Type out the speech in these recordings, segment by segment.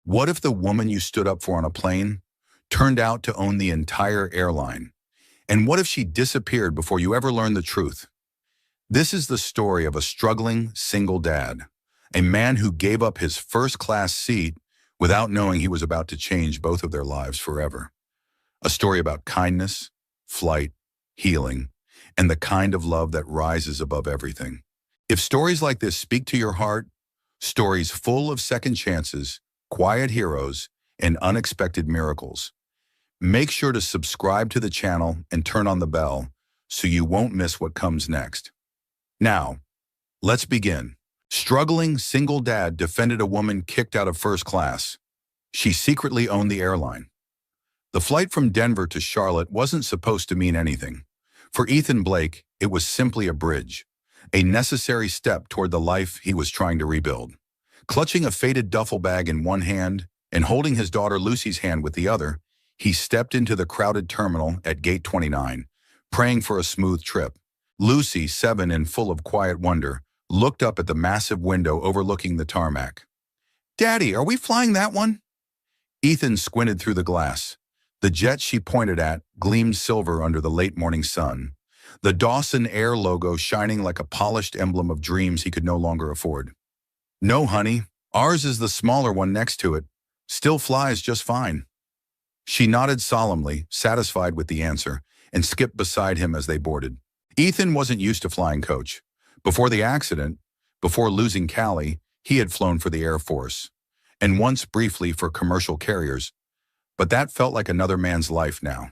What if the woman you stood up for on a plane turned out to own the entire airline? And what if she disappeared before you ever learned the truth? This is the story of a struggling single dad, a man who gave up his first-class seat without knowing he was about to change both of their lives forever. A story about kindness, flight, healing, and the kind of love that rises above everything. If stories like this speak to your heart, stories full of second chances, quiet heroes, and unexpected miracles, make sure to subscribe to the channel and turn on the bell so you won't miss what comes next. Now, let's begin. Struggling single dad defended a woman kicked out of first class. She secretly owned the airline. The flight from Denver to Charlotte wasn't supposed to mean anything. For Ethan Blake, it was simply a bridge, a necessary step toward the life he was trying to rebuild. Clutching a faded duffel bag in one hand and holding his daughter Lucy's hand with the other, he stepped into the crowded terminal at Gate 29, praying for a smooth trip. Lucy, 7 and full of quiet wonder, looked up at the massive window overlooking the tarmac. "Daddy, are we flying that one?" Ethan squinted through the glass. The jet she pointed at gleamed silver under the late morning sun, the Dawson Air logo shining like a polished emblem of dreams he could no longer afford. "No, honey, ours is the smaller one next to it. Still flies just fine." She nodded solemnly, satisfied with the answer, and skipped beside him as they boarded. Ethan wasn't used to flying coach. Before the accident, before losing Callie, he had flown for the Air Force, and once briefly for commercial carriers. But that felt like another man's life now.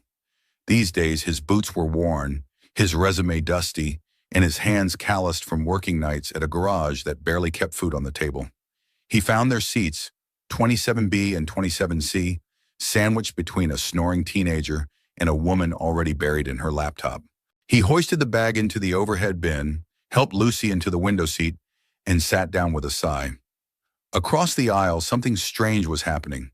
These days, his boots were worn, his resume dusty, and his hands calloused from working nights at a garage that barely kept food on the table. He found their seats, 27B and 27C, sandwiched between a snoring teenager and a woman already buried in her laptop. He hoisted the bag into the overhead bin, helped Lucy into the window seat, and sat down with a sigh. Across the aisle, something strange was happening.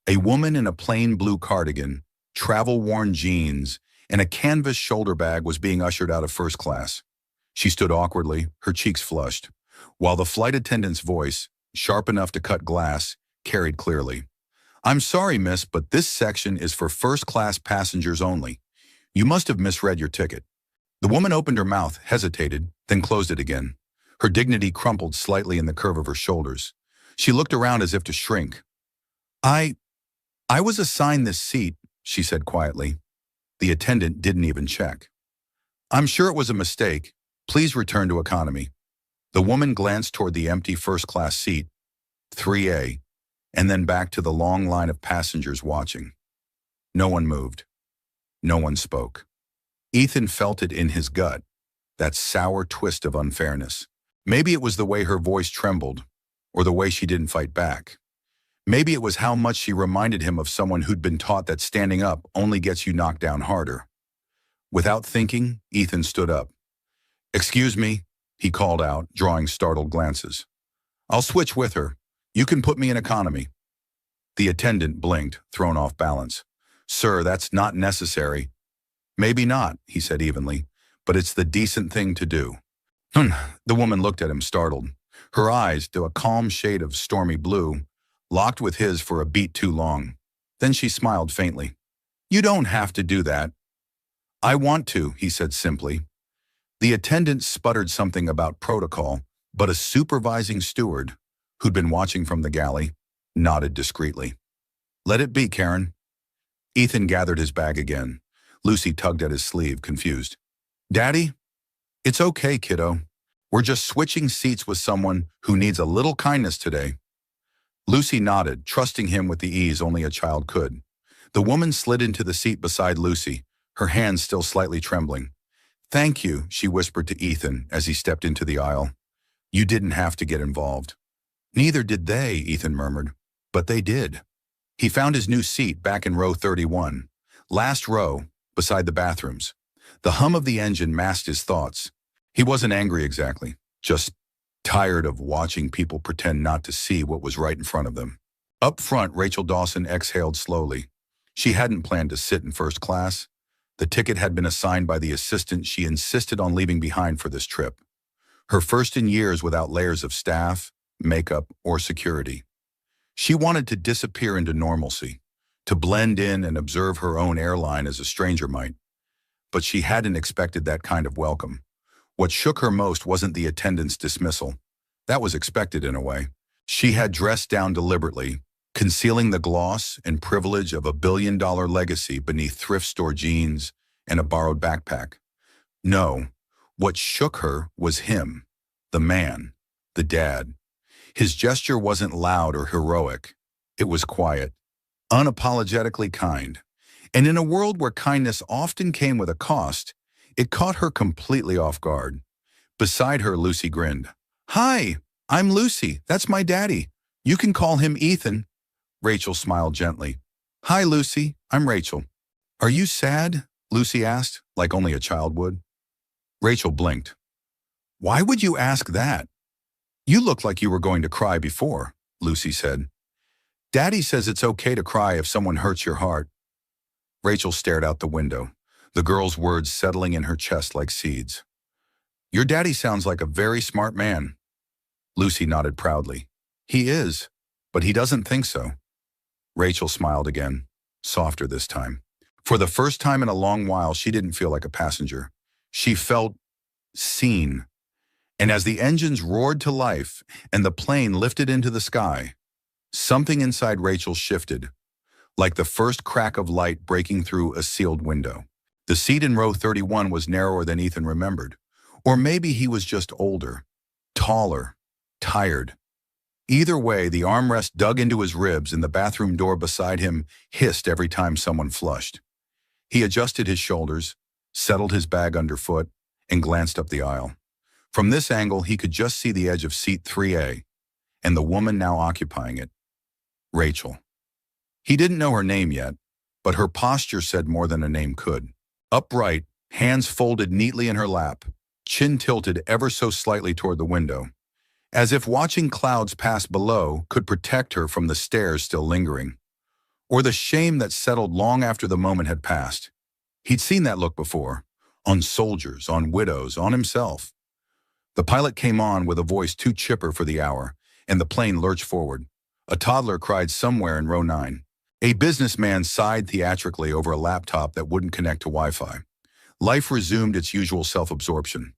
A woman in a plain blue cardigan, travel-worn jeans, and a canvas shoulder bag was being ushered out of first class. She stood awkwardly, her cheeks flushed, while the flight attendant's voice, sharp enough to cut glass, carried clearly. "I'm sorry, miss, but this section is for first-class passengers only. You must have misread your ticket." The woman opened her mouth, hesitated, then closed it again. Her dignity crumpled slightly in the curve of her shoulders. She looked around as if to shrink. I was assigned this seat," she said quietly. The attendant didn't even check. "I'm sure it was a mistake. Please return to economy." The woman glanced toward the empty first-class seat, 3A, and then back to the long line of passengers watching. No one moved. No one spoke. Ethan felt it in his gut, that sour twist of unfairness. Maybe it was the way her voice trembled, or the way she didn't fight back. Maybe it was how much she reminded him of someone who'd been taught that standing up only gets you knocked down harder. Without thinking, Ethan stood up. "Excuse me," he called out, drawing startled glances. "I'll switch with her. You can put me in economy." The attendant blinked, thrown off balance. "Sir, that's not necessary." "Maybe not," he said evenly, "but it's the decent thing to do." The woman looked at him, startled. Her eyes, to a calm shade of stormy blue, locked with his for a beat too long. Then she smiled faintly. "You don't have to do that." "I want to," he said simply. The attendant sputtered something about protocol, but a supervising steward, who'd been watching from the galley, nodded discreetly. "Let it be, Karen." Ethan gathered his bag again. Lucy tugged at his sleeve, confused. "Daddy?" "It's okay, kiddo. We're just switching seats with someone who needs a little kindness today." Lucy nodded, trusting him with the ease only a child could. The woman slid into the seat beside Lucy, her hands still slightly trembling. "Thank you," she whispered to Ethan as he stepped into the aisle. "You didn't have to get involved." "Neither did they," Ethan murmured. "But they did." He found his new seat back in row 31, last row, beside the bathrooms. The hum of the engine masked his thoughts. He wasn't angry exactly, just tired of watching people pretend not to see what was right in front of them. Up front, Rachel Dawson exhaled slowly. She hadn't planned to sit in first class. The ticket had been assigned by the assistant she insisted on leaving behind for this trip. Her first in years without layers of staff, makeup, or security. She wanted to disappear into normalcy, to blend in and observe her own airline as a stranger might. But she hadn't expected that kind of welcome. What shook her most wasn't the attendant's dismissal. That was expected in a way. She had dressed down deliberately, concealing the gloss and privilege of a billion-dollar legacy beneath thrift store jeans and a borrowed backpack. No, what shook her was him, the man, the dad. His gesture wasn't loud or heroic. It was quiet, unapologetically kind. And in a world where kindness often came with a cost, it caught her completely off guard. Beside her, Lucy grinned. "Hi, I'm Lucy. That's my daddy. You can call him Ethan." Rachel smiled gently. "Hi, Lucy. I'm Rachel." "Are you sad?" Lucy asked, like only a child would. Rachel blinked. "Why would you ask that?" "You looked like you were going to cry before," Lucy said. "Daddy says it's okay to cry if someone hurts your heart." Rachel stared out the window, the girl's words settling in her chest like seeds. "Your daddy sounds like a very smart man." Lucy nodded proudly. "He is, but he doesn't think so." Rachel smiled again, softer this time. For the first time in a long while, she didn't feel like a passenger. She felt seen. And as the engines roared to life and the plane lifted into the sky, something inside Rachel shifted, like the first crack of light breaking through a sealed window. The seat in row 31 was narrower than Ethan remembered. Or maybe he was just older, taller, tired. Either way, the armrest dug into his ribs and the bathroom door beside him hissed every time someone flushed. He adjusted his shoulders, settled his bag underfoot, and glanced up the aisle. From this angle, he could just see the edge of seat 3A, and the woman now occupying it, Rachel. He didn't know her name yet, but her posture said more than a name could. Upright, hands folded neatly in her lap, chin tilted ever so slightly toward the window, as if watching clouds pass below could protect her from the stares still lingering, or the shame that settled long after the moment had passed. He'd seen that look before, on soldiers, on widows, on himself. The pilot came on with a voice too chipper for the hour, and the plane lurched forward. A toddler cried somewhere in row 9. A businessman sighed theatrically over a laptop that wouldn't connect to Wi-Fi. Life resumed its usual self-absorption.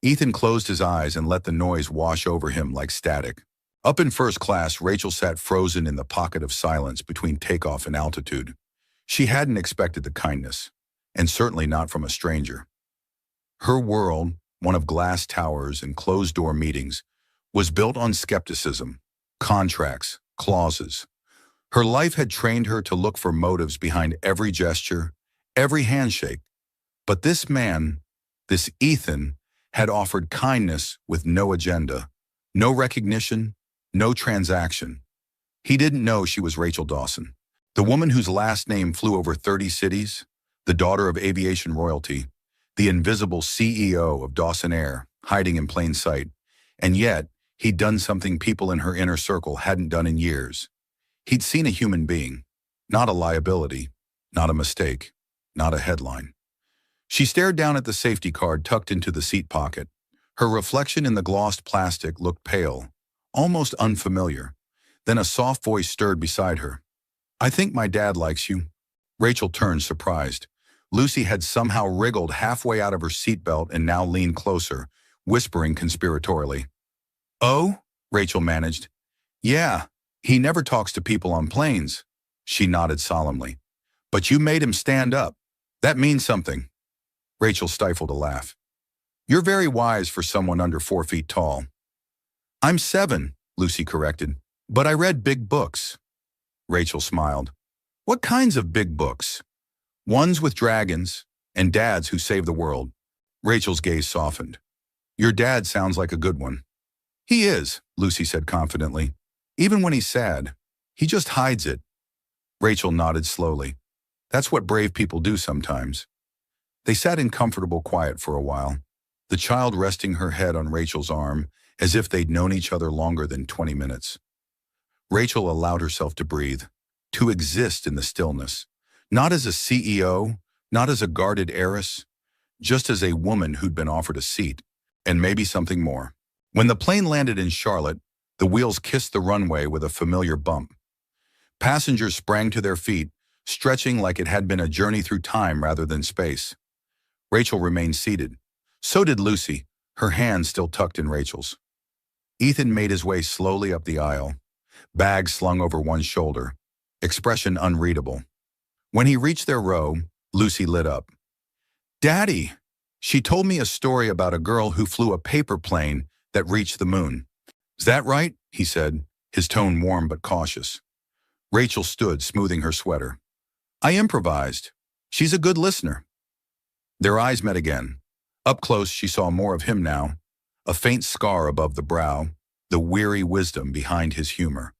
Ethan closed his eyes and let the noise wash over him like static. Up in first class, Rachel sat frozen in the pocket of silence between takeoff and altitude. She hadn't expected the kindness, and certainly not from a stranger. Her world, one of glass towers and closed-door meetings, was built on skepticism, contracts, clauses. Her life had trained her to look for motives behind every gesture, every handshake. But this man, this Ethan, had offered kindness with no agenda, no recognition, no transaction. He didn't know she was Rachel Dawson, the woman whose last name flew over 30 cities, the daughter of aviation royalty, the invisible CEO of Dawson Air, hiding in plain sight. And yet, he'd done something people in her inner circle hadn't done in years. He'd seen a human being, not a liability, not a mistake, not a headline. She stared down at the safety card tucked into the seat pocket. Her reflection in the glossed plastic looked pale, almost unfamiliar. Then a soft voice stirred beside her. "I think my dad likes you." Rachel turned, surprised. Lucy had somehow wriggled halfway out of her seatbelt and now leaned closer, whispering conspiratorially. "Oh?" Rachel managed. "Yeah, he never talks to people on planes." She nodded solemnly. "But you made him stand up. That means something." Rachel stifled a laugh. "You're very wise for someone under 4 feet tall." "I'm 7, Lucy corrected, "but I read big books." Rachel smiled. "What kinds of big books?" "Ones with dragons, and dads who save the world." Rachel's gaze softened. "Your dad sounds like a good one." "He is," Lucy said confidently. "Even when he's sad, he just hides it." Rachel nodded slowly. "That's what brave people do sometimes." They sat in comfortable quiet for a while, the child resting her head on Rachel's arm as if they'd known each other longer than 20 minutes. Rachel allowed herself to breathe, to exist in the stillness, not as a CEO, not as a guarded heiress, just as a woman who'd been offered a seat, and maybe something more. When the plane landed in Charlotte, The wheels kissed the runway with a familiar bump. Passengers sprang to their feet, stretching like it had been a journey through time rather than space. Rachel remained seated. So did Lucy, her hands still tucked in Rachel's. Ethan made his way slowly up the aisle, bag slung over one shoulder, expression unreadable. When he reached their row, Lucy lit up. "Daddy!" She told me a story about a girl who flew a paper plane that reached the moon. "Is that right?" he said, his tone warm but cautious. Rachel stood, smoothing her sweater. "I improvised. She's a good listener." Their eyes met again. Up close, she saw more of him now, a faint scar above the brow, the weary wisdom behind his humor.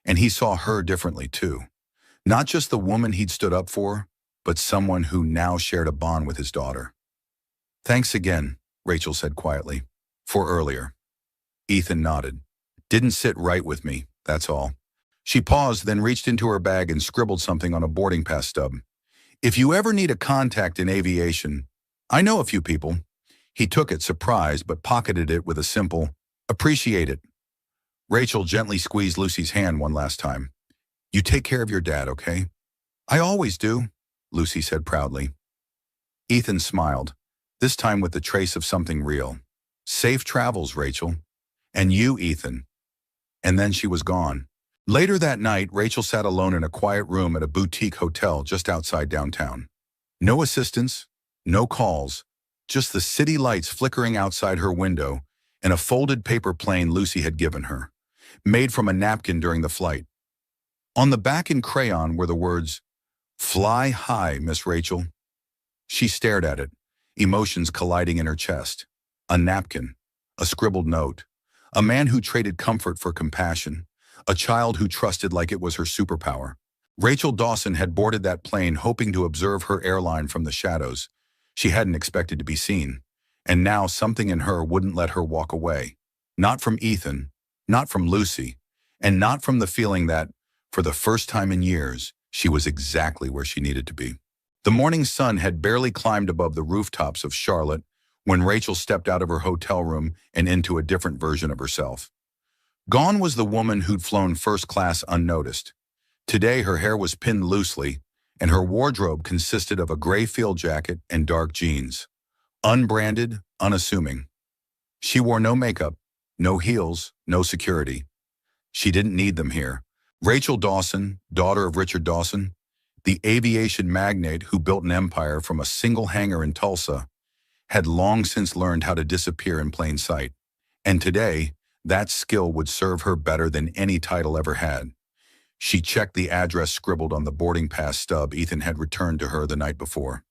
And he saw her differently, too. Not just the woman he'd stood up for, but someone who now shared a bond with his daughter. "Thanks again," Rachel said quietly, "for earlier." Ethan nodded. "Didn't sit right with me, that's all." She paused, then reached into her bag and scribbled something on a boarding pass stub. "If you ever need a contact in aviation, I know a few people." He took it, surprised, but pocketed it with a simple, "Appreciate it." Rachel gently squeezed Lucy's hand one last time. "You take care of your dad, okay?" "I always do," Lucy said proudly. Ethan smiled, this time with the trace of something real. "Safe travels, Rachel. And you, Ethan." And then she was gone. Later that night, Rachel sat alone in a quiet room at a boutique hotel just outside downtown. No assistants, no calls, just the city lights flickering outside her window and a folded paper plane Lucy had given her, made from a napkin during the flight. On the back in crayon were the words, "Fly high, Miss Rachel." She stared at it, emotions colliding in her chest. A napkin, a scribbled note, a man who traded comfort for compassion, a child who trusted like it was her superpower. Rachel Dawson had boarded that plane hoping to observe her airline from the shadows. She hadn't expected to be seen, and now something in her wouldn't let her walk away. Not from Ethan, not from Lucy, and not from the feeling that, for the first time in years, she was exactly where she needed to be. The morning sun had barely climbed above the rooftops of Charlotte when Rachel stepped out of her hotel room and into a different version of herself. Gone was the woman who'd flown first class unnoticed. Today her hair was pinned loosely, and her wardrobe consisted of a gray field jacket and dark jeans. Unbranded, unassuming. She wore no makeup, no heels, no security. She didn't need them here. Rachel Dawson, daughter of Richard Dawson, the aviation magnate who built an empire from a single hangar in Tulsa, had long since learned how to disappear in plain sight. And today, that skill would serve her better than any title ever had. She checked the address scribbled on the boarding pass stub Ethan had returned to her the night before.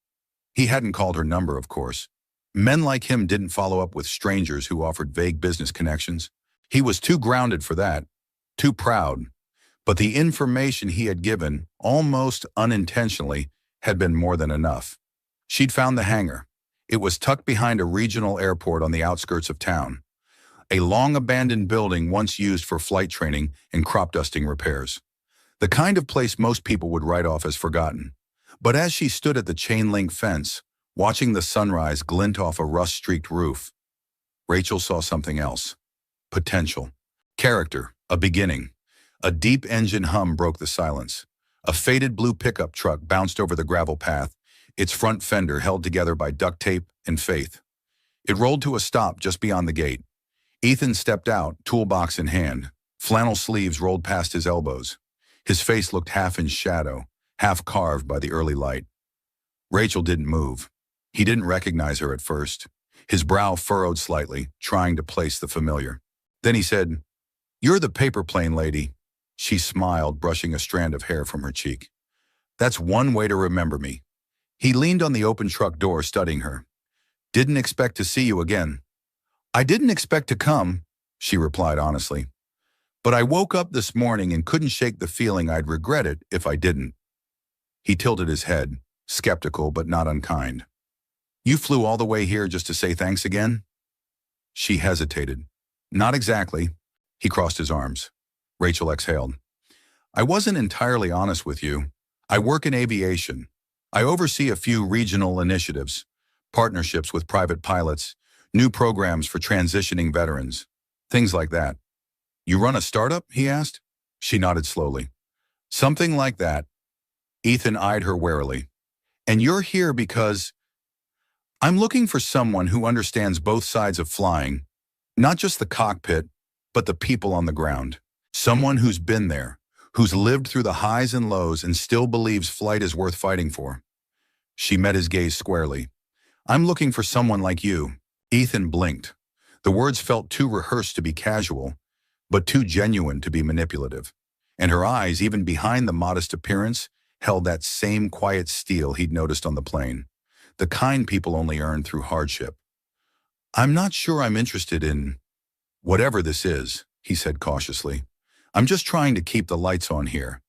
He hadn't called her number, of course. Men like him didn't follow up with strangers who offered vague business connections. He was too grounded for that, too proud. But the information he had given, almost unintentionally, had been more than enough. She'd found the hangar. It was tucked behind a regional airport on the outskirts of town. A long-abandoned building once used for flight training and crop-dusting repairs. The kind of place most people would write off as forgotten. But as she stood at the chain-link fence, watching the sunrise glint off a rust-streaked roof, Rachel saw something else. Potential. Character. A beginning. A deep engine hum broke the silence. A faded blue pickup truck bounced over the gravel path, its front fender held together by duct tape and faith. It rolled to a stop just beyond the gate. Ethan stepped out, toolbox in hand. Flannel sleeves rolled past his elbows. His face looked half in shadow, half carved by the early light. Rachel didn't move. He didn't recognize her at first. His brow furrowed slightly, trying to place the familiar. Then he said, "You're the paper plane lady." She smiled, brushing a strand of hair from her cheek. "That's one way to remember me." He leaned on the open truck door, studying her. "Didn't expect to see you again." "I didn't expect to come," she replied honestly. "But I woke up this morning and couldn't shake the feeling I'd regret it if I didn't." He tilted his head, skeptical but not unkind. "You flew all the way here just to say thanks again?" She hesitated. "Not exactly." He crossed his arms. Rachel exhaled. "I wasn't entirely honest with you. I work in aviation. I oversee a few regional initiatives, partnerships with private pilots, new programs for transitioning veterans, things like that." You run a startup? He asked. She nodded slowly. Something like that. Ethan eyed her warily. And you're here because I'm looking for someone who understands both sides of flying, not just the cockpit, but the people on the ground. Someone who's been there, who's lived through the highs and lows and still believes flight is worth fighting for. She met his gaze squarely. I'm looking for someone like you. Ethan blinked. The words felt too rehearsed to be casual, but too genuine to be manipulative. And her eyes, even behind the modest appearance, held that same quiet steel he'd noticed on the plane. The kind people only earn through hardship. I'm not sure I'm interested in whatever this is, he said cautiously. I'm just trying to keep the lights on here.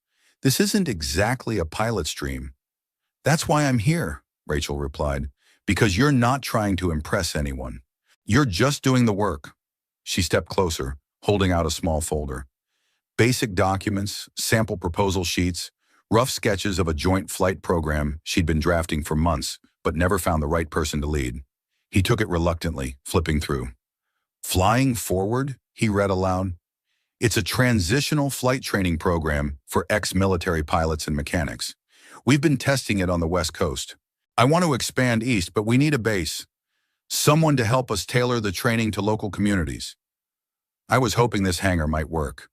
This isn't exactly a pilot's dream. That's why I'm here, Rachel replied, because you're not trying to impress anyone. You're just doing the work. She stepped closer, holding out a small folder. Basic documents, sample proposal sheets, rough sketches of a joint flight program she'd been drafting for months, but never found the right person to lead. He took it reluctantly, flipping through. Flying Forward, he read aloud. It's a transitional flight training program for ex-military pilots and mechanics. We've been testing it on the West Coast. I want to expand east, but we need a base. Someone to help us tailor the training to local communities. I was hoping this hangar might work.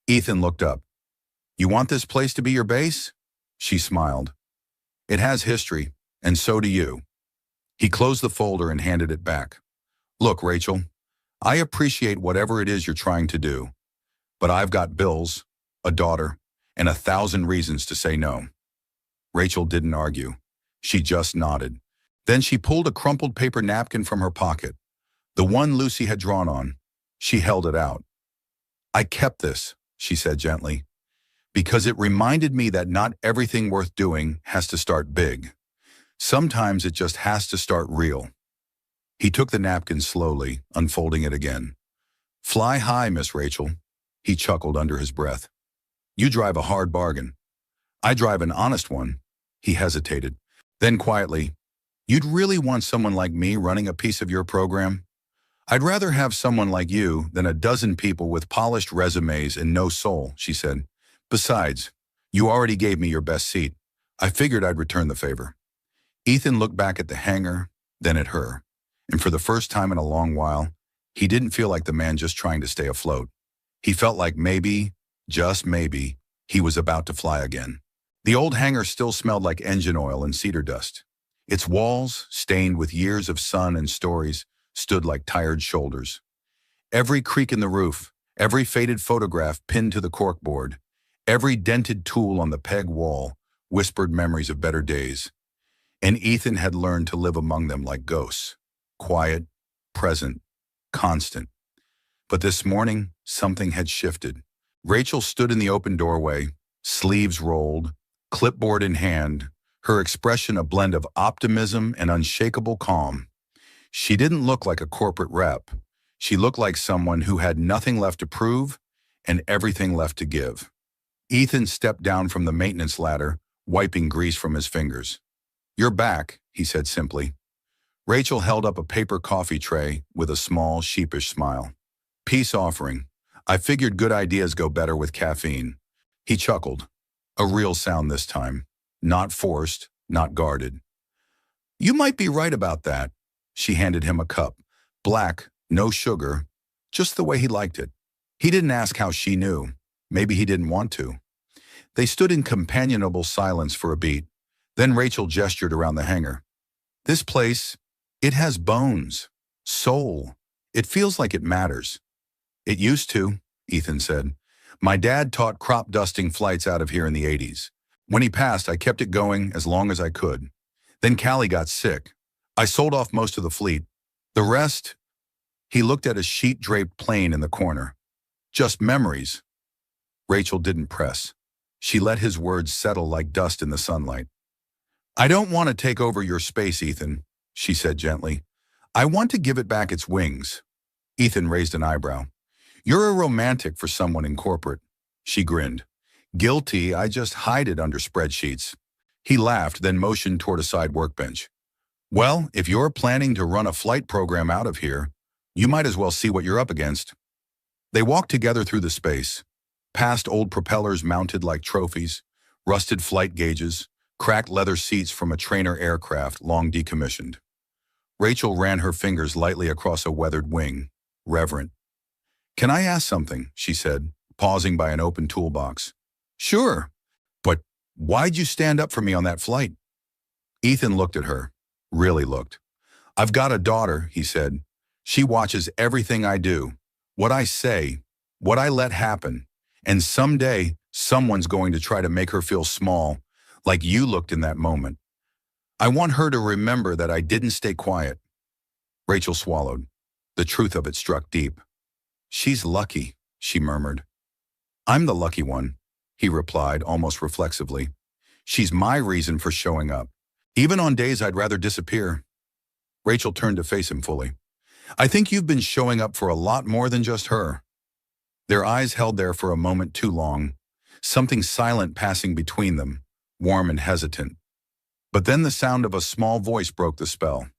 Ethan looked up. You want this place to be your base? She smiled. It has history, and so do you. He closed the folder and handed it back. Look, Rachel, I appreciate whatever it is you're trying to do, but I've got bills, a daughter, and 1,000 reasons to say no. Rachel didn't argue. She just nodded. Then she pulled a crumpled paper napkin from her pocket, the one Lucy had drawn on. She held it out. I kept this, she said gently, because it reminded me that not everything worth doing has to start big. Sometimes it just has to start real. He took the napkin slowly, unfolding it again. Fly high, Miss Rachel, he chuckled under his breath. You drive a hard bargain. I drive an honest one. He hesitated. Then quietly, you'd really want someone like me running a piece of your program? I'd rather have someone like you than a dozen people with polished resumes and no soul, she said. Besides, you already gave me your best seat. I figured I'd return the favor. Ethan looked back at the hangar, then at her. And for the first time in a long while, he didn't feel like the man just trying to stay afloat. He felt like maybe, just maybe, he was about to fly again. The old hangar still smelled like engine oil and cedar dust. Its walls, stained with years of sun and stories, stood like tired shoulders. Every creak in the roof, every faded photograph pinned to the corkboard, every dented tool on the peg wall whispered memories of better days. And Ethan had learned to live among them like ghosts, quiet, present, constant. But this morning, something had shifted. Rachel stood in the open doorway, sleeves rolled, clipboard in hand, her expression a blend of optimism and unshakable calm. She didn't look like a corporate rep. She looked like someone who had nothing left to prove and everything left to give. Ethan stepped down from the maintenance ladder, wiping grease from his fingers. You're back, he said simply. Rachel held up a paper coffee tray with a small, sheepish smile. Peace offering. I figured good ideas go better with caffeine. He chuckled. A real sound this time. Not forced, not guarded. You might be right about that. She handed him a cup. Black, no sugar, just the way he liked it. He didn't ask how she knew. Maybe he didn't want to. They stood in companionable silence for a beat. Then Rachel gestured around the hangar. This place, it has bones, soul. It feels like it matters. It used to, Ethan said. My dad taught crop dusting flights out of here in the 80s. When he passed, I kept it going as long as I could. Then Callie got sick. I sold off most of the fleet. The rest, he looked at a sheet-draped plane in the corner. Just memories. Rachel didn't press. She let his words settle like dust in the sunlight. I don't want to take over your space, Ethan, she said gently. I want to give it back its wings. Ethan raised an eyebrow. You're a romantic for someone in corporate. She grinned. Guilty, I just hide it under spreadsheets. He laughed, then motioned toward a side workbench. Well, if you're planning to run a flight program out of here, you might as well see what you're up against. They walked together through the space, past old propellers mounted like trophies, rusted flight gauges, cracked leather seats from a trainer aircraft long decommissioned. Rachel ran her fingers lightly across a weathered wing, reverent. "Can I ask something?" she said, pausing by an open toolbox. "Sure, but why'd you stand up for me on that flight?" Ethan looked at her, really looked. "I've got a daughter," he said. "She watches everything I do, what I say, what I let happen, and someday someone's going to try to make her feel small, like you looked in that moment. I want her to remember that I didn't stay quiet." Rachel swallowed. The truth of it struck deep. "She's lucky," she murmured. "I'm the lucky one," he replied almost reflexively. "She's my reason for showing up, even on days I'd rather disappear." Rachel turned to face him fully. "I think you've been showing up for a lot more than just her." Their eyes held there for a moment too long, something silent passing between them, warm and hesitant. But then the sound of a small voice broke the spell.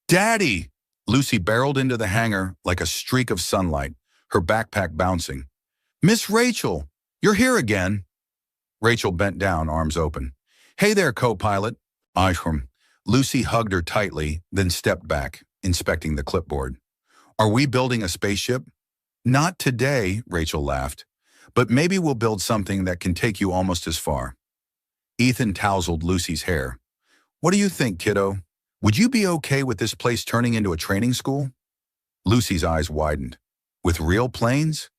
"Daddy!" Lucy barreled into the hangar like a streak of sunlight, her backpack bouncing. "Miss Rachel, you're here again." Rachel bent down, arms open. "Hey there, co-pilot." Lucy hugged her tightly, then stepped back, inspecting the clipboard. "Are we building a spaceship?" "Not today," Rachel laughed. "But maybe we'll build something that can take you almost as far." Ethan tousled Lucy's hair. "What do you think, kiddo? Would you be okay with this place turning into a training school?" Lucy's eyes widened. "With real planes?"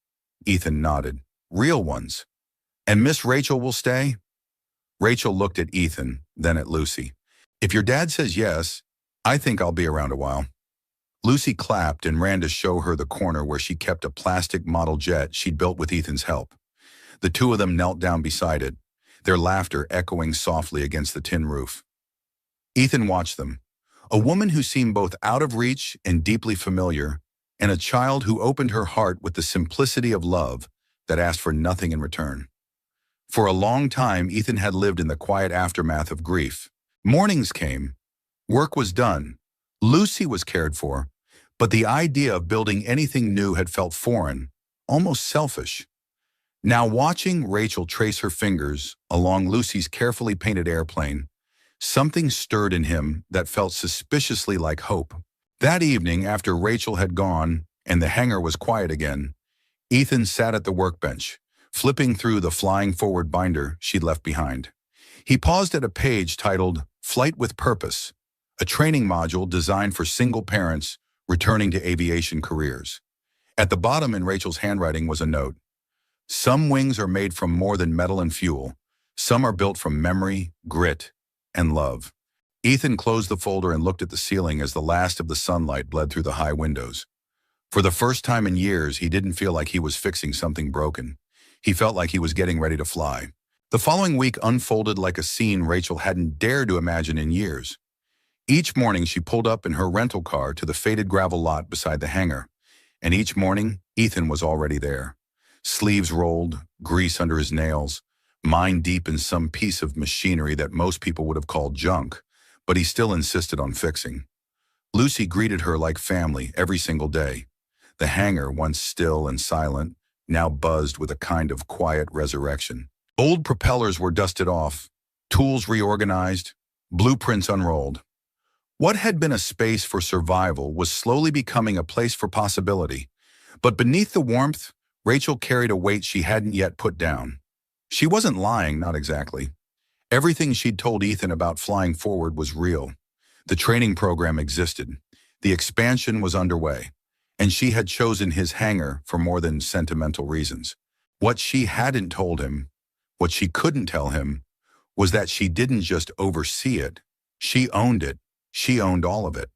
Ethan nodded. "Real ones. And Miss Rachel will stay?" Rachel looked at Ethan, then at Lucy. "If your dad says yes, I think I'll be around a while." Lucy clapped and ran to show her the corner where she kept a plastic model jet she'd built with Ethan's help. The two of them knelt down beside it, their laughter echoing softly against the tin roof. Ethan watched them. A woman who seemed both out of reach and deeply familiar, and a child who opened her heart with the simplicity of love that asked for nothing in return. For a long time, Ethan had lived in the quiet aftermath of grief. Mornings came. Work was done. Lucy was cared for. But the idea of building anything new had felt foreign, almost selfish. Now watching Rachel trace her fingers along Lucy's carefully painted airplane, something stirred in him that felt suspiciously like hope. That evening, after Rachel had gone and the hangar was quiet again, Ethan sat at the workbench, flipping through the flying forward binder she'd left behind. He paused at a page titled Flight with Purpose, a training module designed for single parents returning to aviation careers. At the bottom in Rachel's handwriting was a note. "Some wings are made from more than metal and fuel. Some are built from memory, grit, and love." Ethan closed the folder and looked at the ceiling as the last of the sunlight bled through the high windows. For the first time in years, he didn't feel like he was fixing something broken. He felt like he was getting ready to fly. The following week unfolded like a scene Rachel hadn't dared to imagine in years. Each morning, she pulled up in her rental car to the faded gravel lot beside the hangar. And each morning, Ethan was already there. Sleeves rolled, grease under his nails, mind deep in some piece of machinery that most people would have called junk, but he still insisted on fixing. Lucy greeted her like family every single day. The hangar, once still and silent, now buzzed with a kind of quiet resurrection. Old propellers were dusted off, tools reorganized, blueprints unrolled. What had been a space for survival was slowly becoming a place for possibility. But beneath the warmth, Rachel carried a weight she hadn't yet put down. She wasn't lying, not exactly. Everything she'd told Ethan about flying forward was real. The training program existed. The expansion was underway. And she had chosen his hangar for more than sentimental reasons. What she hadn't told him, what she couldn't tell him, was that she didn't just oversee it. She owned it. She owned all of it.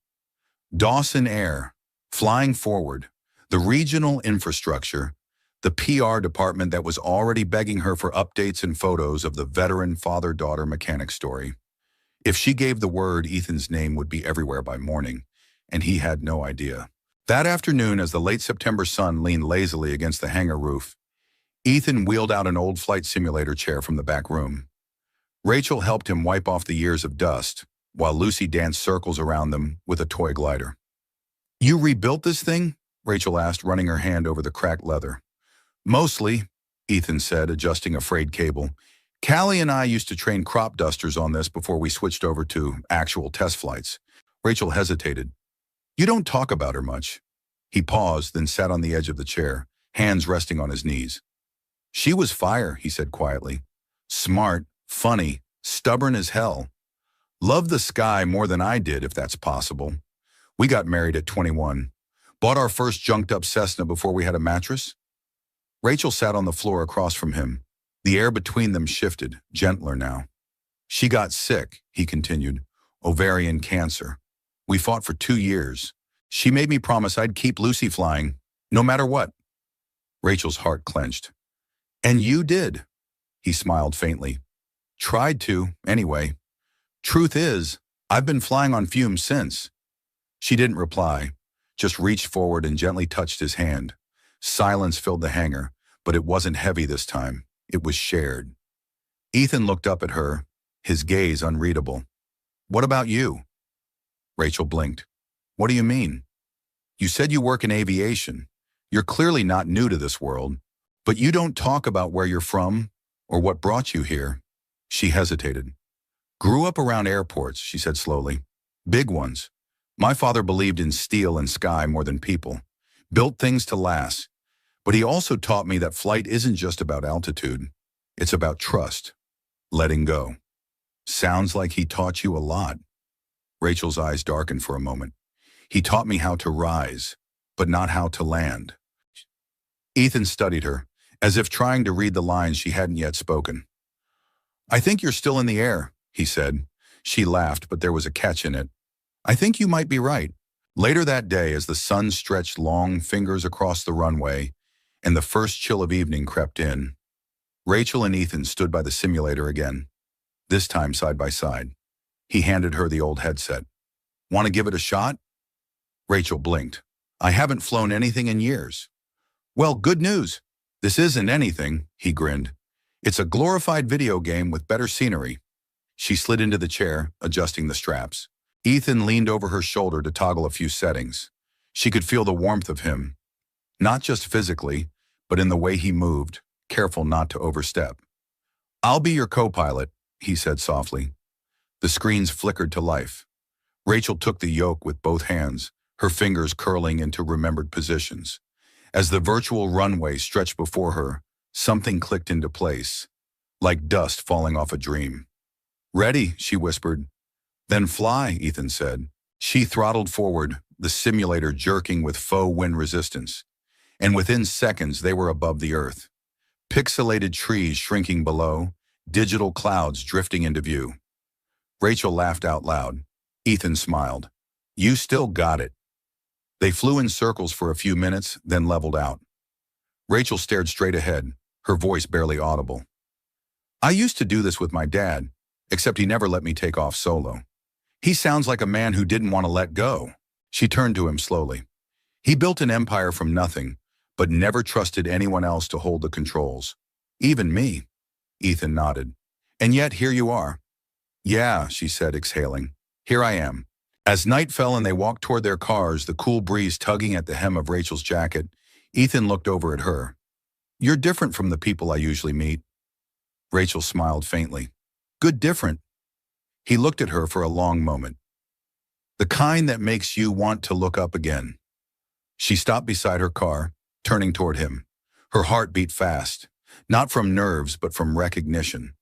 Dawson Air, flying forward, the regional infrastructure, the PR department that was already begging her for updates and photos of the veteran father-daughter mechanic story. If she gave the word, Ethan's name would be everywhere by morning, and he had no idea. That afternoon, as the late September sun leaned lazily against the hangar roof, Ethan wheeled out an old flight simulator chair from the back room. Rachel helped him wipe off the years of dust, while Lucy danced circles around them with a toy glider. "You rebuilt this thing?" Rachel asked, running her hand over the cracked leather. Mostly, Ethan said, adjusting a frayed cable. Callie and I used to train crop dusters on this before we switched over to actual test flights. Rachel hesitated. You don't talk about her much. He paused, then sat on the edge of the chair, hands resting on his knees. She was fire, he said quietly. Smart, funny, stubborn as hell. Loved the sky more than I did, if that's possible. We got married at 21. Bought our first junked-up Cessna before we had a mattress. Rachel sat on the floor across from him. The air between them shifted, gentler now. She got sick, he continued. Ovarian cancer. We fought for 2 years. She made me promise I'd keep Lucy flying, no matter what. Rachel's heart clenched. And you did, he smiled faintly. Tried to, anyway. Truth is, I've been flying on fumes since. She didn't reply, just reached forward and gently touched his hand. Silence filled the hangar, but it wasn't heavy this time. It was shared. Ethan looked up at her, his gaze unreadable. What about you? Rachel blinked. What do you mean? You said you work in aviation. You're clearly not new to this world, but you don't talk about where you're from or what brought you here. She hesitated. Grew up around airports, she said slowly. Big ones. My father believed in steel and sky more than people. Built things to last. But he also taught me that flight isn't just about altitude. It's about trust. Letting go. Sounds like he taught you a lot. Rachel's eyes darkened for a moment. He taught me how to rise, but not how to land. Ethan studied her, as if trying to read the lines she hadn't yet spoken. I think you're still in the air, he said. She laughed, but there was a catch in it. I think you might be right. Later that day, as the sun stretched long fingers across the runway and the first chill of evening crept in, Rachel and Ethan stood by the simulator again, this time side by side. He handed her the old headset. Want to give it a shot? Rachel blinked. I haven't flown anything in years. Well, good news. This isn't anything, he grinned. It's a glorified video game with better scenery. She slid into the chair, adjusting the straps. Ethan leaned over her shoulder to toggle a few settings. She could feel the warmth of him, not just physically, but in the way he moved, careful not to overstep. I'll be your co-pilot, he said softly. The screens flickered to life. Rachel took the yoke with both hands, her fingers curling into remembered positions. As the virtual runway stretched before her, something clicked into place, like dust falling off a dream. Ready, she whispered. Then fly, Ethan said. She throttled forward, the simulator jerking with faux wind resistance. And within seconds, they were above the earth. Pixelated trees shrinking below, digital clouds drifting into view. Rachel laughed out loud. Ethan smiled. You still got it. They flew in circles for a few minutes, then leveled out. Rachel stared straight ahead, her voice barely audible. I used to do this with my dad, except he never let me take off solo. He sounds like a man who didn't want to let go. She turned to him slowly. He built an empire from nothing, but never trusted anyone else to hold the controls. Even me. Ethan nodded. And yet here you are. Yeah, she said, exhaling. Here I am. As night fell and they walked toward their cars, the cool breeze tugging at the hem of Rachel's jacket, Ethan looked over at her. You're different from the people I usually meet. Rachel smiled faintly. Good different. He looked at her for a long moment. The kind that makes you want to look up again. She stopped beside her car, turning toward him. Her heart beat fast, not from nerves, but from recognition.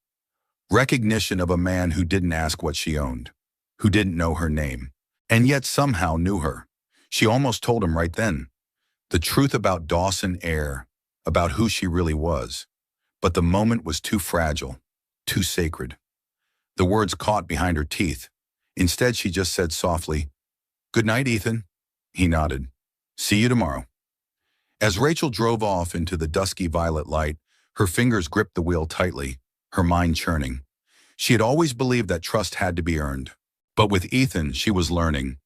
Recognition of a man who didn't ask what she owned, who didn't know her name, and yet somehow knew her. She almost told him right then. The truth about Dawson Air, about who she really was. But the moment was too fragile, too sacred. The words caught behind her teeth. Instead, she just said softly, Good night, Ethan. He nodded. See you tomorrow. As Rachel drove off into the dusky violet light, her fingers gripped the wheel tightly, her mind churning. She had always believed that trust had to be earned. But with Ethan, she was learning.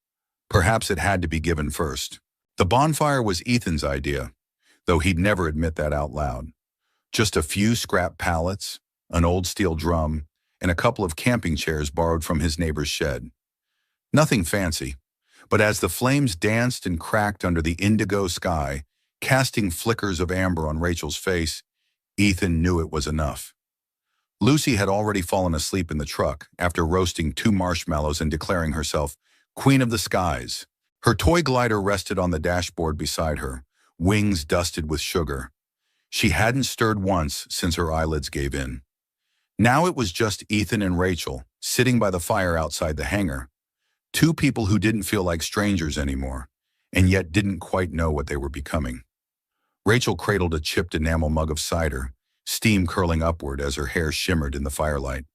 Perhaps it had to be given first. The bonfire was Ethan's idea, though he'd never admit that out loud. Just a few scrap pallets, an old steel drum, and a couple of camping chairs borrowed from his neighbor's shed. Nothing fancy, But as the flames danced and cracked under the indigo sky, casting flickers of amber on Rachel's face, Ethan knew it was enough. Lucy had already fallen asleep in the truck after roasting 2 marshmallows and declaring herself Queen of the Skies. Her toy glider rested on the dashboard beside her, wings dusted with sugar. She hadn't stirred once since her eyelids gave in. Now it was just Ethan and Rachel, sitting by the fire outside the hangar. 2 people who didn't feel like strangers anymore, and yet didn't quite know what they were becoming. Rachel cradled a chipped enamel mug of cider, steam curling upward as her hair shimmered in the firelight.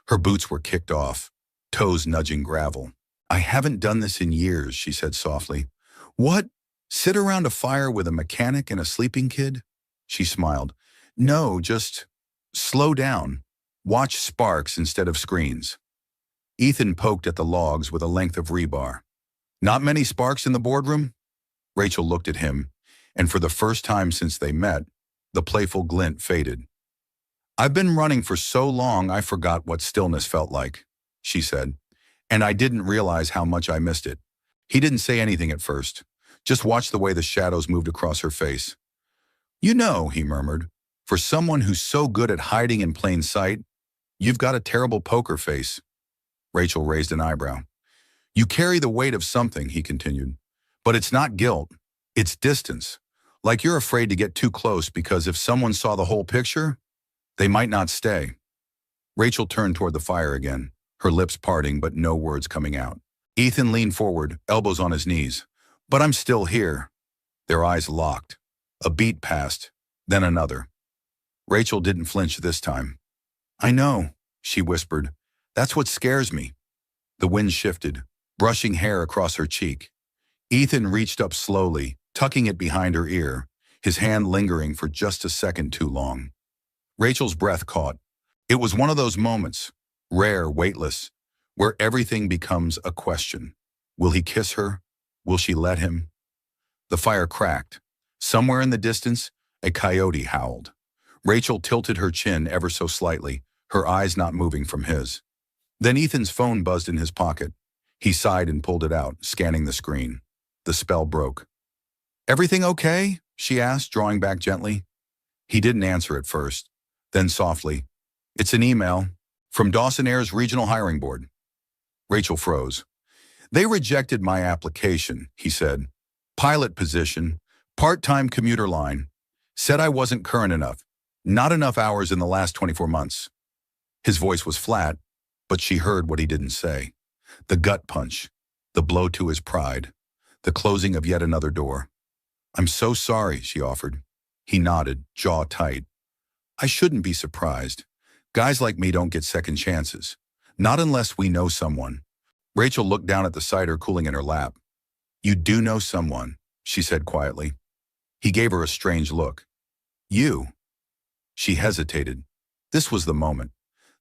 Her boots were kicked off, toes nudging gravel. "I haven't done this in years," she said softly. "What? Sit around a fire with a mechanic and a sleeping kid?" She smiled. "No, just slow down. Watch sparks instead of screens." Ethan poked at the logs with a length of rebar. "Not many sparks in the boardroom?" Rachel looked at him, and for the first time since they met, the playful glint faded. "I've been running for so long I forgot what stillness felt like," she said, "and I didn't realize how much I missed it." He didn't say anything at first, just watched the way the shadows moved across her face. "You know," he murmured, "for someone who's so good at hiding in plain sight, you've got a terrible poker face." Rachel raised an eyebrow. "You carry the weight of something," he continued, "but it's not guilt, it's distance. Like you're afraid to get too close because if someone saw the whole picture, they might not stay." Rachel turned toward the fire again, her lips parting but no words coming out. Ethan leaned forward, elbows on his knees. "But I'm still here." Their eyes locked. A beat passed, then another. Rachel didn't flinch this time. "I know," she whispered. "That's what scares me." The wind shifted, brushing hair across her cheek. Ethan reached up slowly, tucking it behind her ear, his hand lingering for just a second too long. Rachel's breath caught. It was one of those moments, rare, weightless, where everything becomes a question. Will he kiss her? Will she let him? The fire cracked. Somewhere in the distance, a coyote howled. Rachel tilted her chin ever so slightly, her eyes not moving from his. Then Ethan's phone buzzed in his pocket. He sighed and pulled it out, scanning the screen. The spell broke. "Everything okay?" she asked, drawing back gently. He didn't answer at first. Then softly, "It's an email from Dawson Air's Regional Hiring Board." Rachel froze. "They rejected my application," he said. "Pilot position, part-time commuter line. Said I wasn't current enough. Not enough hours in the last 24 months. His voice was flat, but she heard what he didn't say. The gut punch, the blow to his pride, the closing of yet another door. "I'm so sorry," she offered. He nodded, jaw tight. "I shouldn't be surprised. Guys like me don't get second chances. Not unless we know someone." Rachel looked down at the cider cooling in her lap. "You do know someone," she said quietly. He gave her a strange look. "You?" She hesitated. This was the moment,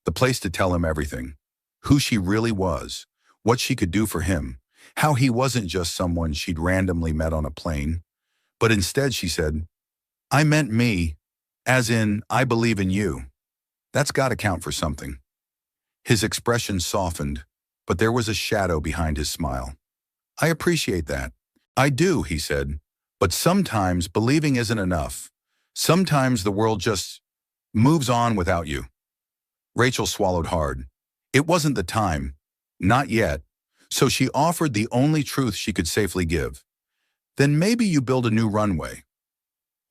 the place to tell him everything. Who she really was, what she could do for him, how he wasn't just someone she'd randomly met on a plane. But instead she said, "I meant me, as in, I believe in you." That's got to count for something. His expression softened, but there was a shadow behind his smile. "I appreciate that." "I do," he said, "but sometimes believing isn't enough. Sometimes the world just moves on without you." Rachel swallowed hard. It wasn't the time. Not yet. So she offered the only truth she could safely give. "Then maybe you build a new runway."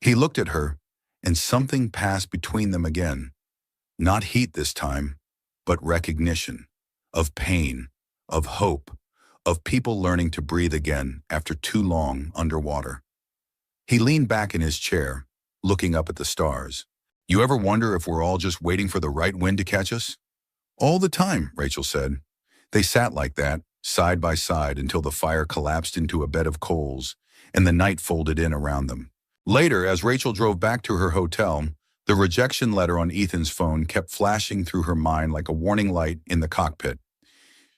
He looked at her, and something passed between them again. Not heat this time, but recognition. Of pain, of hope, of people learning to breathe again after too long underwater. He leaned back in his chair, looking up at the stars. "You ever wonder if we're all just waiting for the right wind to catch us?" "All the time," Rachel said. They sat like that, side by side, until the fire collapsed into a bed of coals and the night folded in around them. Later, as Rachel drove back to her hotel, the rejection letter on Ethan's phone kept flashing through her mind like a warning light in the cockpit.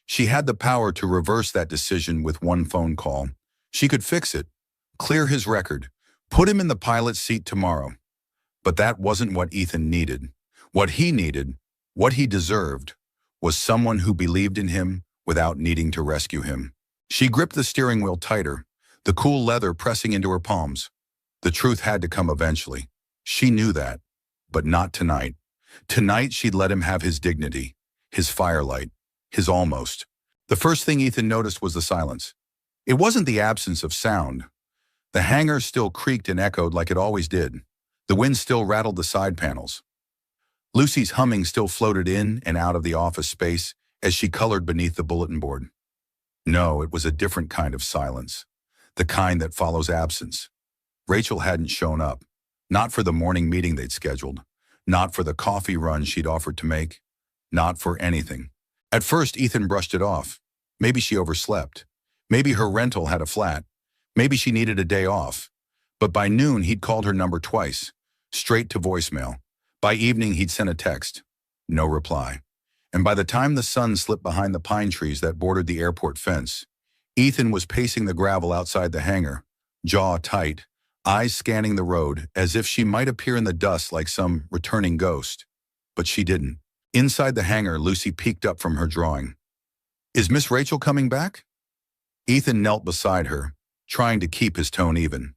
She had the power to reverse that decision with one phone call. She could fix it, clear his record, put him in the pilot's seat tomorrow. But that wasn't what Ethan needed. What he needed, what he deserved, was someone who believed in him without needing to rescue him. She gripped the steering wheel tighter, the cool leather pressing into her palms. The truth had to come eventually. She knew that. But not tonight. Tonight she'd let him have his dignity, his firelight, his almost. The first thing Ethan noticed was the silence. It wasn't the absence of sound. The hangar still creaked and echoed like it always did. The wind still rattled the side panels. Lucy's humming still floated in and out of the office space as she colored beneath the bulletin board. No, it was a different kind of silence. The kind that follows absence. Rachel hadn't shown up. Not for the morning meeting they'd scheduled. Not for the coffee run she'd offered to make. Not for anything. At first, Ethan brushed it off. Maybe she overslept. Maybe her rental had a flat. Maybe she needed a day off. But by noon, he'd called her number twice, straight to voicemail. By evening, he'd sent a text. No reply. And by the time the sun slipped behind the pine trees that bordered the airport fence, Ethan was pacing the gravel outside the hangar, jaw tight, eyes scanning the road as if she might appear in the dust like some returning ghost. But she didn't. Inside the hangar, Lucy peeked up from her drawing. "Is Miss Rachel coming back?" Ethan knelt beside her, trying to keep his tone even.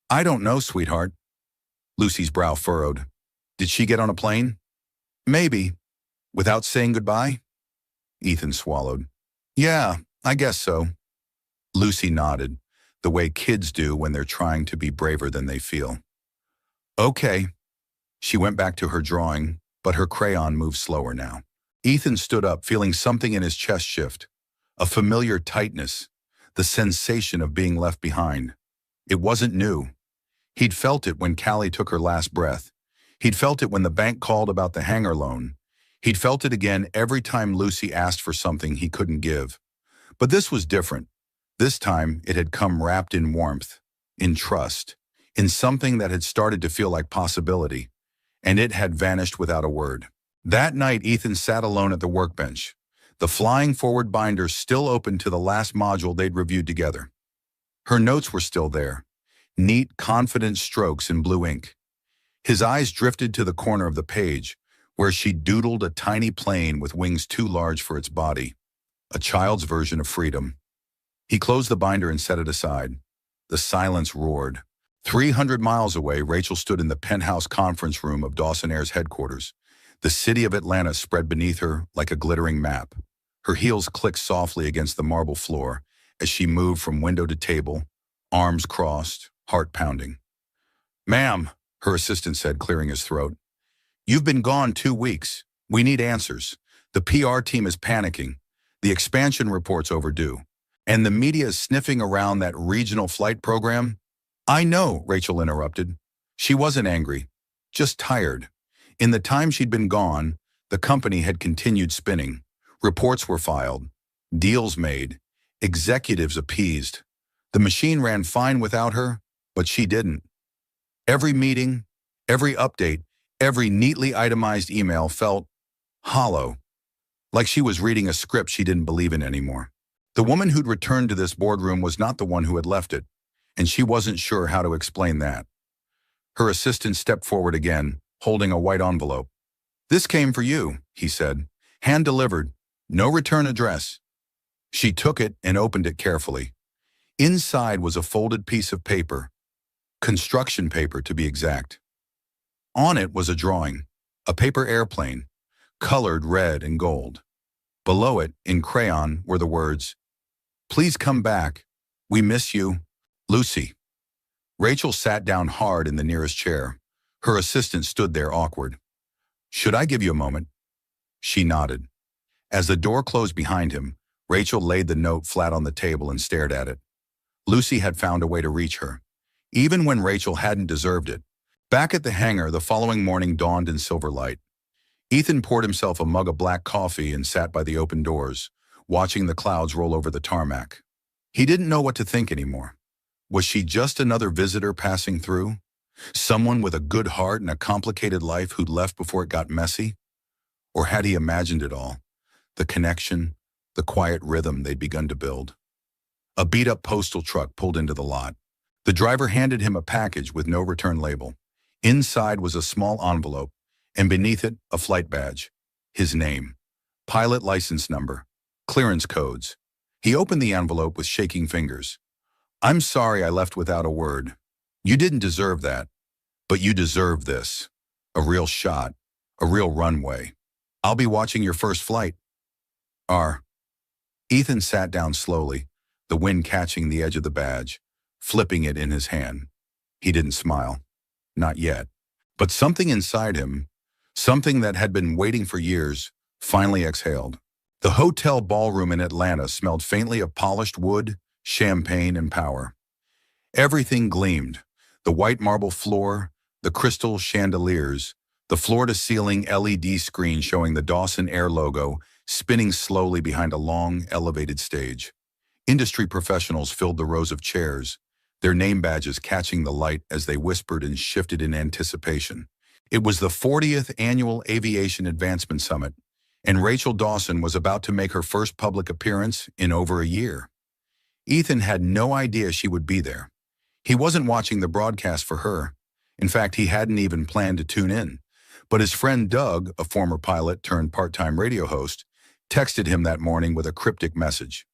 "I don't know, sweetheart." Lucy's brow furrowed. "Did she get on a plane?" "Maybe." "Without saying goodbye?" Ethan swallowed. "Yeah, I guess so." Lucy nodded, the way kids do when they're trying to be braver than they feel. "Okay." She went back to her drawing, but her crayon moved slower now. Ethan stood up, feeling something in his chest shift. A familiar tightness, the sensation of being left behind. It wasn't new. He'd felt it when Callie took her last breath. He'd felt it when the bank called about the hangar loan. He'd felt it again every time Lucy asked for something he couldn't give. But this was different. This time, it had come wrapped in warmth, in trust, in something that had started to feel like possibility, and it had vanished without a word. That night, Ethan sat alone at the workbench, the flying forward binder still open to the last module they'd reviewed together. Her notes were still there, neat, confident strokes in blue ink. His eyes drifted to the corner of the page, where she doodled a tiny plane with wings too large for its body, a child's version of freedom. He closed the binder and set it aside. The silence roared. 300 miles away, Rachel stood in the penthouse conference room of Dawson Air's headquarters. The city of Atlanta spread beneath her like a glittering map. Her heels clicked softly against the marble floor as she moved from window to table, arms crossed, heart pounding. "Ma'am," her assistant said, clearing his throat, "you've been gone 2 weeks. We need answers. The PR team is panicking. The expansion report's overdue. And the media is sniffing around that regional flight program." "I know," Rachel interrupted. She wasn't angry, just tired. In the time she'd been gone, the company had continued spinning. Reports were filed, deals made, executives appeased. The machine ran fine without her, but she didn't. Every meeting, every update, every neatly itemized email felt hollow, like she was reading a script she didn't believe in anymore. The woman who'd returned to this boardroom was not the one who had left it, and she wasn't sure how to explain that. Her assistant stepped forward again, holding a white envelope. "This came for you," he said. "Hand-delivered. No return address." She took it and opened it carefully. Inside was a folded piece of paper, construction paper to be exact. On it was a drawing, a paper airplane, colored red and gold. Below it, in crayon, were the words, "Please come back. We miss you. Lucy." Rachel sat down hard in the nearest chair. Her assistant stood there awkward. "Should I give you a moment?" She nodded. As the door closed behind him, Rachel laid the note flat on the table and stared at it. Lucy had found a way to reach her, even when Rachel hadn't deserved it. Back at the hangar, the following morning dawned in silver light. Ethan poured himself a mug of black coffee and sat by the open doors, watching the clouds roll over the tarmac. He didn't know what to think anymore. Was she just another visitor passing through? Someone with a good heart and a complicated life who'd left before it got messy? Or had he imagined it all? The connection, the quiet rhythm they'd begun to build. A beat-up postal truck pulled into the lot. The driver handed him a package with no return label. Inside was a small envelope, and beneath it, a flight badge. His name, pilot license number, clearance codes. He opened the envelope with shaking fingers. "I'm sorry I left without a word. You didn't deserve that, but you deserve this. A real shot, a real runway. I'll be watching your first flight." R. Ethan sat down slowly, the wind catching the edge of the badge, flipping it in his hand. He didn't smile. Not yet. But something inside him, something that had been waiting for years, finally exhaled. The hotel ballroom in Atlanta smelled faintly of polished wood, champagne, and power. Everything gleamed. The white marble floor, the crystal chandeliers, the floor-to-ceiling LED screen showing the Dawson Air logo spinning slowly behind a long, elevated stage. Industry professionals filled the rows of chairs, their name badges catching the light as they whispered and shifted in anticipation. It was the 40th Annual Aviation Advancement Summit, and Rachel Dawson was about to make her first public appearance in over a year. Ethan had no idea she would be there. He wasn't watching the broadcast for her. In fact, he hadn't even planned to tune in. But his friend Doug, a former pilot turned part-time radio host, texted him that morning with a cryptic message.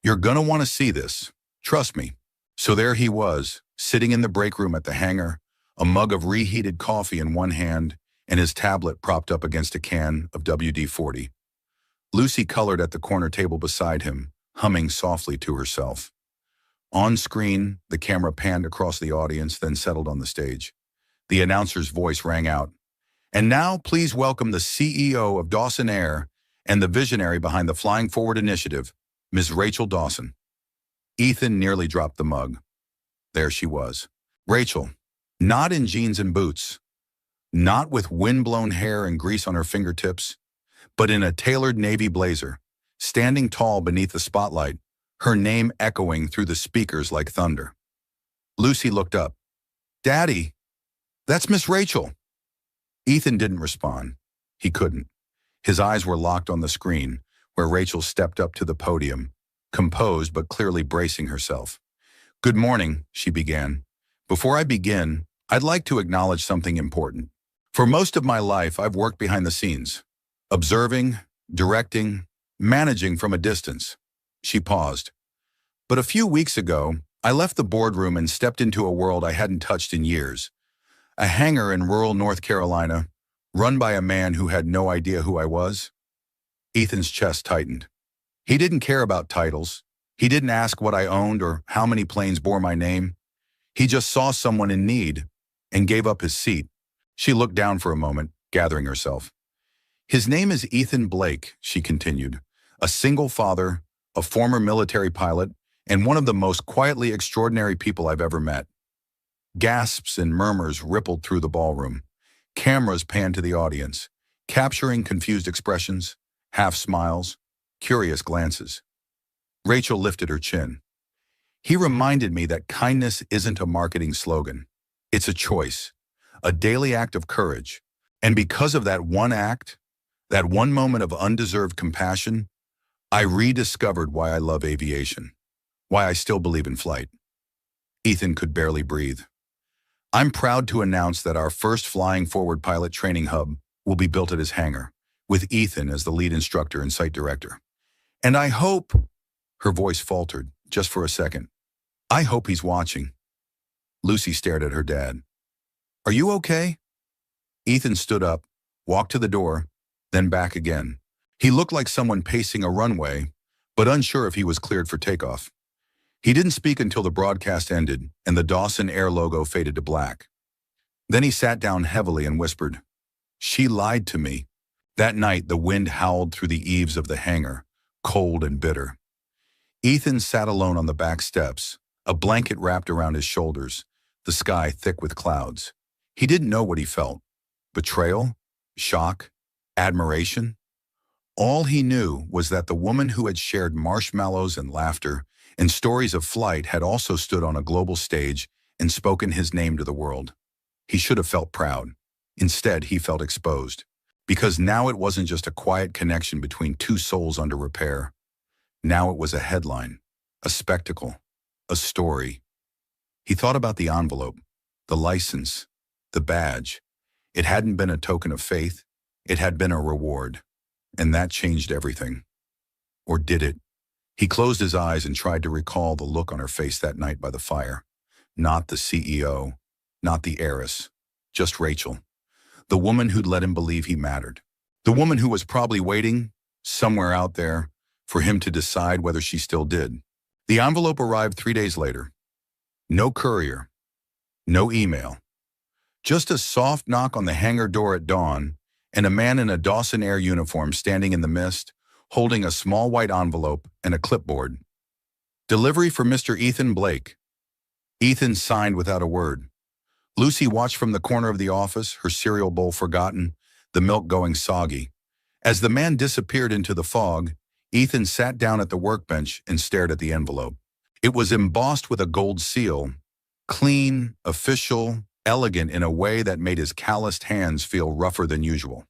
"You're gonna want to see this. Trust me." So there he was, sitting in the break room at the hangar, a mug of reheated coffee in one hand and his tablet propped up against a can of WD-40. Lucy colored at the corner table beside him, humming softly to herself. On screen, the camera panned across the audience, then settled on the stage. The announcer's voice rang out. "And now, please welcome the CEO of Dawson Air and the visionary behind the Flying Forward Initiative, Ms. Rachel Dawson." Ethan nearly dropped the mug. There she was. Rachel, not in jeans and boots, not with wind-blown hair and grease on her fingertips, but in a tailored navy blazer, standing tall beneath the spotlight, her name echoing through the speakers like thunder. Lucy looked up. "Daddy, that's Miss Rachel." Ethan didn't respond. He couldn't. His eyes were locked on the screen, where Rachel stepped up to the podium, composed but clearly bracing herself. "Good morning," she began. "Before I begin, I'd like to acknowledge something important. For most of my life, I've worked behind the scenes, observing, directing, managing from a distance." She paused. "But a few weeks ago, I left the boardroom and stepped into a world I hadn't touched in years. A hangar in rural North Carolina, run by a man who had no idea who I was." Ethan's chest tightened. He didn't care about titles. He didn't ask what I owned or how many planes bore my name. He just saw someone in need and gave up his seat. She looked down for a moment, gathering herself. "His name is Ethan Blake," she continued. "A single father, a former military pilot, and one of the most quietly extraordinary people I've ever met." Gasps and murmurs rippled through the ballroom. Cameras panned to the audience, capturing confused expressions, half smiles, curious glances. Rachel lifted her chin. "He reminded me that kindness isn't a marketing slogan. It's a choice, a daily act of courage. And because of that one act, that one moment of undeserved compassion, I rediscovered why I love aviation, why I still believe in flight." Ethan could barely breathe. "I'm proud to announce that our first Flying Forward pilot training hub will be built at his hangar, with Ethan as the lead instructor and site director. And I hope," her voice faltered just for a second, "I hope he's watching." Lucy stared at her dad. "Are you okay?" Ethan stood up, walked to the door, then back again. He looked like someone pacing a runway, but unsure if he was cleared for takeoff. He didn't speak until the broadcast ended and the Dawson Air logo faded to black. Then he sat down heavily and whispered, "She lied to me." That night, the wind howled through the eaves of the hangar, cold and bitter. Ethan sat alone on the back steps, a blanket wrapped around his shoulders, the sky thick with clouds. He didn't know what he felt. Betrayal? Shock? Admiration? All he knew was that the woman who had shared marshmallows and laughter and stories of flight had also stood on a global stage and spoken his name to the world. He should have felt proud. Instead, he felt exposed. Because now it wasn't just a quiet connection between two souls under repair. Now it was a headline, a spectacle, a story. He thought about the envelope, the license, the badge. It hadn't been a token of faith. It had been a reward. And that changed everything. Or did it? He closed his eyes and tried to recall the look on her face that night by the fire. Not the CEO, not the heiress, just Rachel, the woman who'd let him believe he mattered. The woman who was probably waiting, somewhere out there, for him to decide whether she still did. The envelope arrived 3 days later. No courier, no email. Just a soft knock on the hangar door at dawn, and a man in a Dawson Air uniform standing in the mist, holding a small white envelope and a clipboard. Delivery for Mr. Ethan Blake. Ethan signed without a word. Lucy watched from the corner of the office, her cereal bowl forgotten, the milk going soggy. As the man disappeared into the fog, Ethan sat down at the workbench and stared at the envelope. It was embossed with a gold seal, clean, official, elegant in a way that made his calloused hands feel rougher than usual.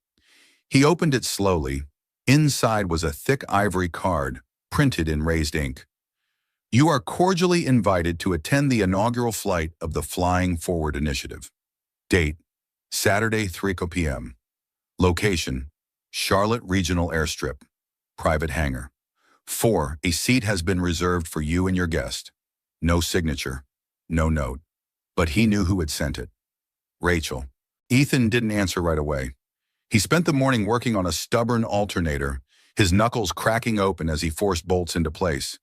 He opened it slowly. Inside was a thick ivory card, printed in raised ink. You are cordially invited to attend the inaugural flight of the Flying Forward Initiative. Date, Saturday, 3 p.m. Location, Charlotte Regional Airstrip. Private hangar. 4. A seat has been reserved for you and your guest. No signature, no note. But he knew who had sent it. Rachel. Ethan didn't answer right away. He spent the morning working on a stubborn alternator, his knuckles cracking open as he forced bolts into place.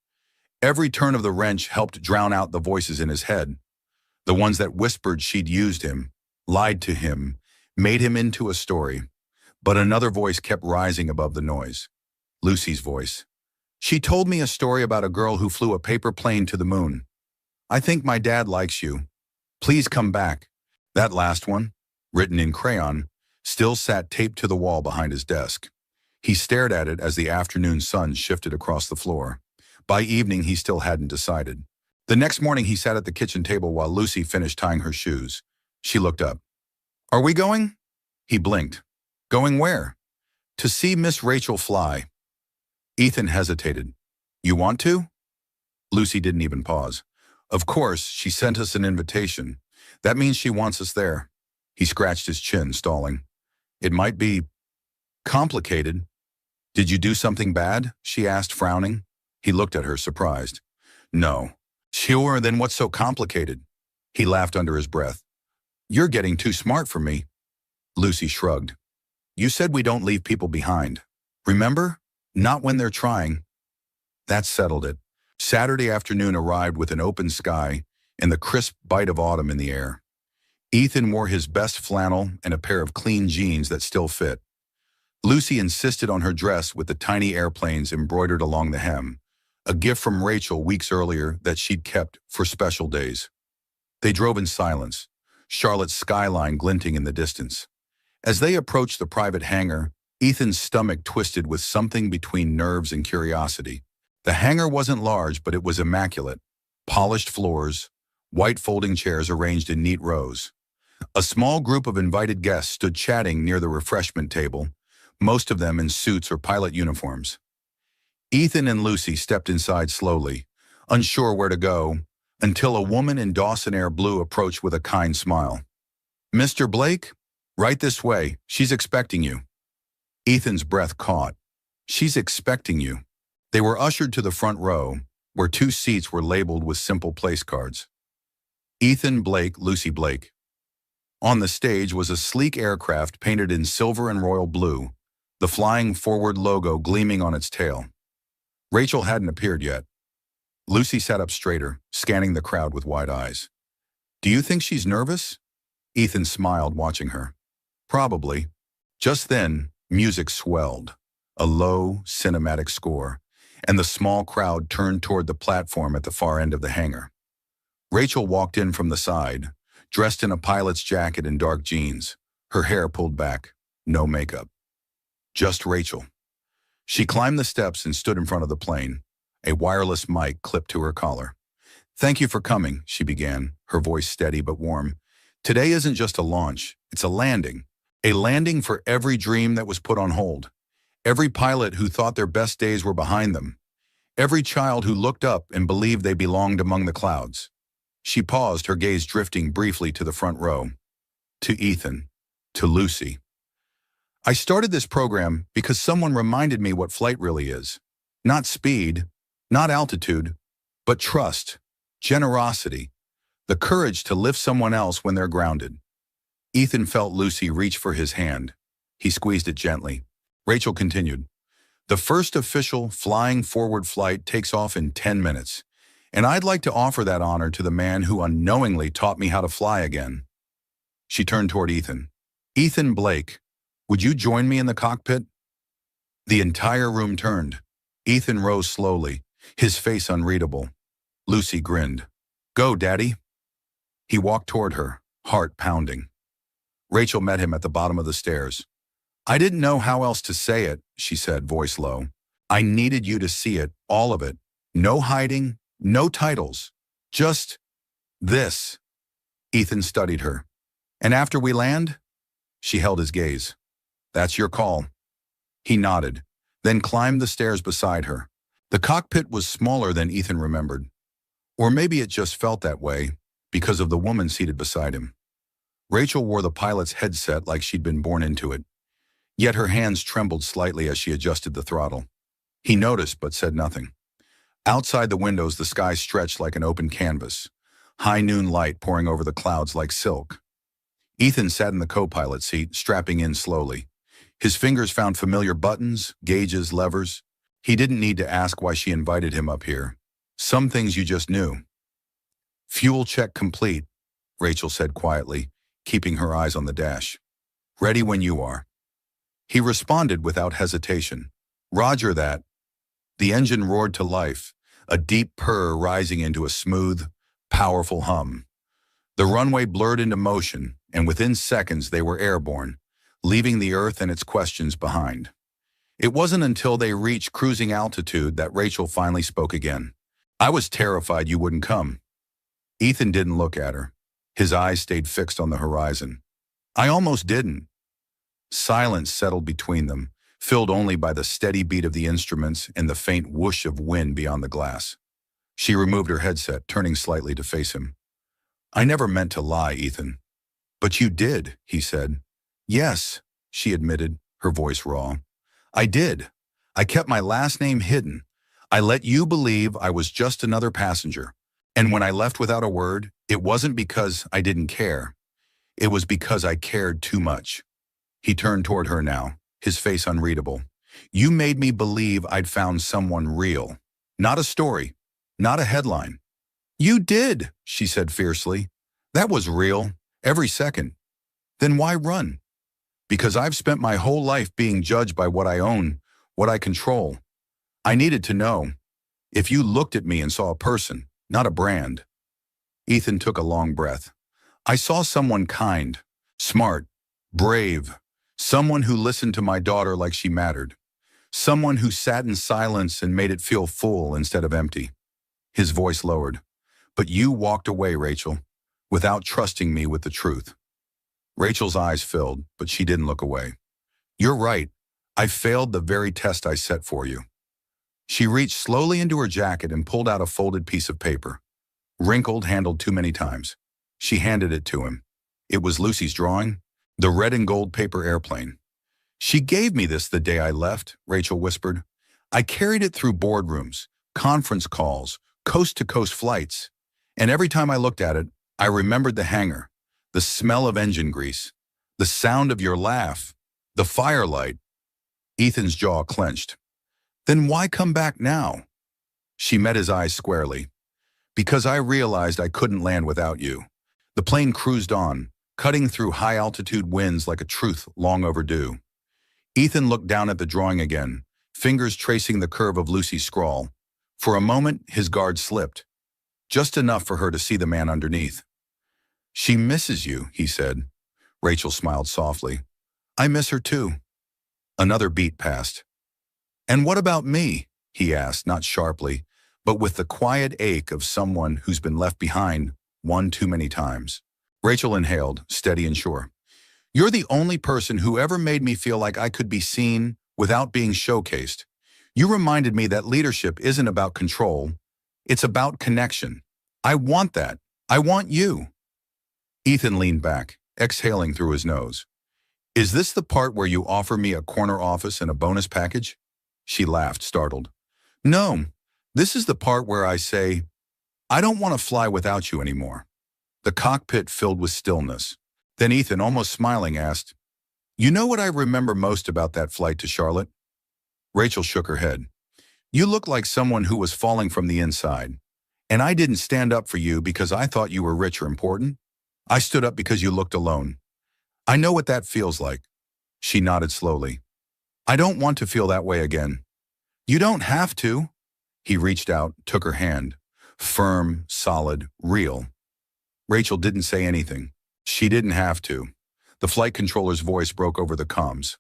Every turn of the wrench helped drown out the voices in his head. The ones that whispered she'd used him, lied to him, made him into a story. But another voice kept rising above the noise. Lucy's voice. She told me a story about a girl who flew a paper plane to the moon. I think my dad likes you. Please come back. That last one, written in crayon, still sat taped to the wall behind his desk. He stared at it as the afternoon sun shifted across the floor. By evening, he still hadn't decided. The next morning, he sat at the kitchen table while Lucy finished tying her shoes. She looked up. Are we going? He blinked. Going where? To see Miss Rachel fly. Ethan hesitated. You want to? Lucy didn't even pause. Of course, she sent us an invitation. That means she wants us there. He scratched his chin, stalling. It might be complicated. Did you do something bad? She asked, frowning. He looked at her, surprised. No. Sure, then what's so complicated? He laughed under his breath. You're getting too smart for me. Lucy shrugged. You said we don't leave people behind. Remember? Not when they're trying. That settled it. Saturday afternoon arrived with an open sky and the crisp bite of autumn in the air. Ethan wore his best flannel and a pair of clean jeans that still fit. Lucy insisted on her dress with the tiny airplanes embroidered along the hem, a gift from Rachel weeks earlier that she'd kept for special days. They drove in silence, Charlotte's skyline glinting in the distance. As they approached the private hangar, Ethan's stomach twisted with something between nerves and curiosity. The hangar wasn't large, but it was immaculate. Polished floors, white folding chairs arranged in neat rows. A small group of invited guests stood chatting near the refreshment table, most of them in suits or pilot uniforms. Ethan and Lucy stepped inside slowly, unsure where to go, until a woman in Dawson Air blue approached with a kind smile. Mr. Blake? Right this way. She's expecting you. Ethan's breath caught. She's expecting you. They were ushered to the front row, where 2 seats were labeled with simple place cards. Ethan Blake, Lucy Blake. On the stage was a sleek aircraft painted in silver and royal blue, the Flying Forward logo gleaming on its tail. Rachel hadn't appeared yet. Lucy sat up straighter, scanning the crowd with wide eyes. Do you think she's nervous? Ethan smiled, watching her. Probably. Just then, music swelled, a low, cinematic score, and the small crowd turned toward the platform at the far end of the hangar. Rachel walked in from the side, dressed in a pilot's jacket and dark jeans, her hair pulled back, no makeup. Just Rachel. She climbed the steps and stood in front of the plane, a wireless mic clipped to her collar. Thank you for coming, she began, her voice steady but warm. Today isn't just a launch, it's a landing. A landing for every dream that was put on hold. Every pilot who thought their best days were behind them. Every child who looked up and believed they belonged among the clouds. She paused, her gaze drifting briefly to the front row. To Ethan. To Lucy. I started this program because someone reminded me what flight really is. Not speed, Not altitude, but trust, generosity, the courage to lift someone else when they're grounded. Ethan felt Lucy reach for his hand. He squeezed it gently. Rachel continued, "The first official flying forward flight takes off in 10 minutes, and I'd like to offer that honor to the man who unknowingly taught me how to fly again." She turned toward Ethan. "Ethan Blake, would you join me in the cockpit?" The entire room turned. Ethan rose slowly, his face unreadable. Lucy grinned. "Go, Daddy." He walked toward her, heart pounding. Rachel met him at the bottom of the stairs. "I didn't know how else to say it," she said, voice low. "I needed you to see it, all of it. No hiding, no titles. Just this." Ethan studied her. "And after we land?" She held his gaze. "That's your call." He nodded, then climbed the stairs beside her. The cockpit was smaller than Ethan remembered. Or maybe it just felt that way, because of the woman seated beside him. Rachel wore the pilot's headset like she'd been born into it. Yet her hands trembled slightly as she adjusted the throttle. He noticed but said nothing. Outside the windows, the sky stretched like an open canvas, high noon light pouring over the clouds like silk. Ethan sat in the co-pilot seat, strapping in slowly. His fingers found familiar buttons, gauges, levers. He didn't need to ask why she invited him up here. Some things you just knew. "Fuel check complete," Rachel said quietly, keeping her eyes on the dash. "Ready when you are." He responded without hesitation. "Roger that." The engine roared to life, a deep purr rising into a smooth, powerful hum. The runway blurred into motion, and within seconds they were airborne, leaving the Earth and its questions behind. It wasn't until they reached cruising altitude that Rachel finally spoke again. "I was terrified you wouldn't come." Ethan didn't look at her. His eyes stayed fixed on the horizon. "I almost didn't." Silence settled between them, filled only by the steady beat of the instruments and the faint whoosh of wind beyond the glass. She removed her headset, turning slightly to face him. "I never meant to lie, Ethan." "But you did," he said. "Yes," she admitted, her voice raw. "I did. I kept my last name hidden. I let you believe I was just another passenger. And when I left without a word, it wasn't because I didn't care. It was because I cared too much." He turned toward her now, his face unreadable. "You made me believe I'd found someone real. Not a story. Not a headline." "You did," she said fiercely. "That was real. Every second." "Then why run?" "Because I've spent my whole life being judged by what I own, what I control. I needed to know. If you looked at me and saw a person, not a brand." Ethan took a long breath. "I saw someone kind, smart, brave, someone who listened to my daughter like she mattered, someone who sat in silence and made it feel full instead of empty." His voice lowered. "But you walked away, Rachel, without trusting me with the truth." Rachel's eyes filled, but she didn't look away. "You're right. I failed the very test I set for you." She reached slowly into her jacket and pulled out a folded piece of paper. Wrinkled, handled too many times. She handed it to him. It was Lucy's drawing, the red and gold paper airplane. "She gave me this the day I left," Rachel whispered. "I carried it through boardrooms, conference calls, coast-to-coast flights. And every time I looked at it, I remembered the hangar, the smell of engine grease, the sound of your laugh, the firelight." Ethan's jaw clenched. "Then why come back now?" She met his eyes squarely. "Because I realized I couldn't land without you." The plane cruised on, cutting through high-altitude winds like a truth long overdue. Ethan looked down at the drawing again, fingers tracing the curve of Lucy's scrawl. For a moment, his guard slipped, just enough for her to see the man underneath. "She misses you," he said. Rachel smiled softly. "I miss her too." Another beat passed. "And what about me?" he asked, not sharply, but with the quiet ache of someone who's been left behind one too many times. Rachel inhaled, steady and sure. "You're the only person who ever made me feel like I could be seen without being showcased. You reminded me that leadership isn't about control. It's about connection. I want that. I want you." Ethan leaned back, exhaling through his nose. "Is this the part where you offer me a corner office and a bonus package?" She laughed, startled. "No, This is the part where I say, I don't want to fly without you anymore. The cockpit filled with stillness. Then Ethan, almost smiling, asked, You know what I remember most about that flight to Charlotte? Rachel shook her head. You look like someone who was falling from the inside. And I didn't stand up for you because I thought you were rich or important. I stood up because you looked alone. I know what that feels like. She nodded slowly. I don't want to feel that way again. You don't have to. He reached out, took her hand. Firm, solid, real. Rachel didn't say anything. She didn't have to. The flight controller's voice broke over the comms.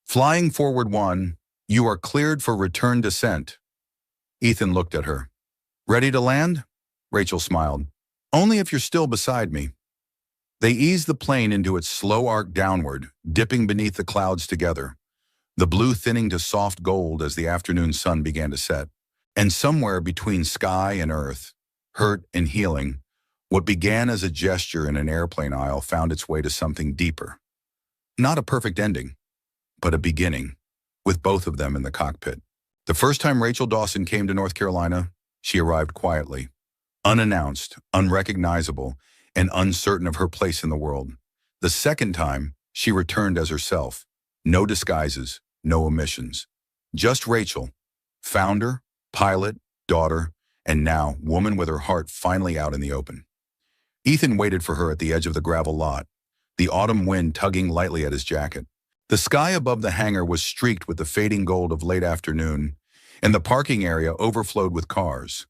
Flying forward 1, you are cleared for return descent. Ethan looked at her. Ready to land? Rachel smiled. Only if you're still beside me. They eased the plane into its slow arc downward, dipping beneath the clouds together, the blue thinning to soft gold as the afternoon sun began to set. And somewhere between sky and earth, hurt and healing, what began as a gesture in an airplane aisle found its way to something deeper. Not a perfect ending, but a beginning, with both of them in the cockpit. The first time Rachel Dawson came to North Carolina, she arrived quietly, unannounced, unrecognizable, and uncertain of her place in the world. The second time, she returned as herself. No disguises, no omissions. Just Rachel, founder, pilot, daughter, and now woman with her heart finally out in the open. Ethan waited for her at the edge of the gravel lot, the autumn wind tugging lightly at his jacket. The sky above the hangar was streaked with the fading gold of late afternoon, and the parking area overflowed with cars.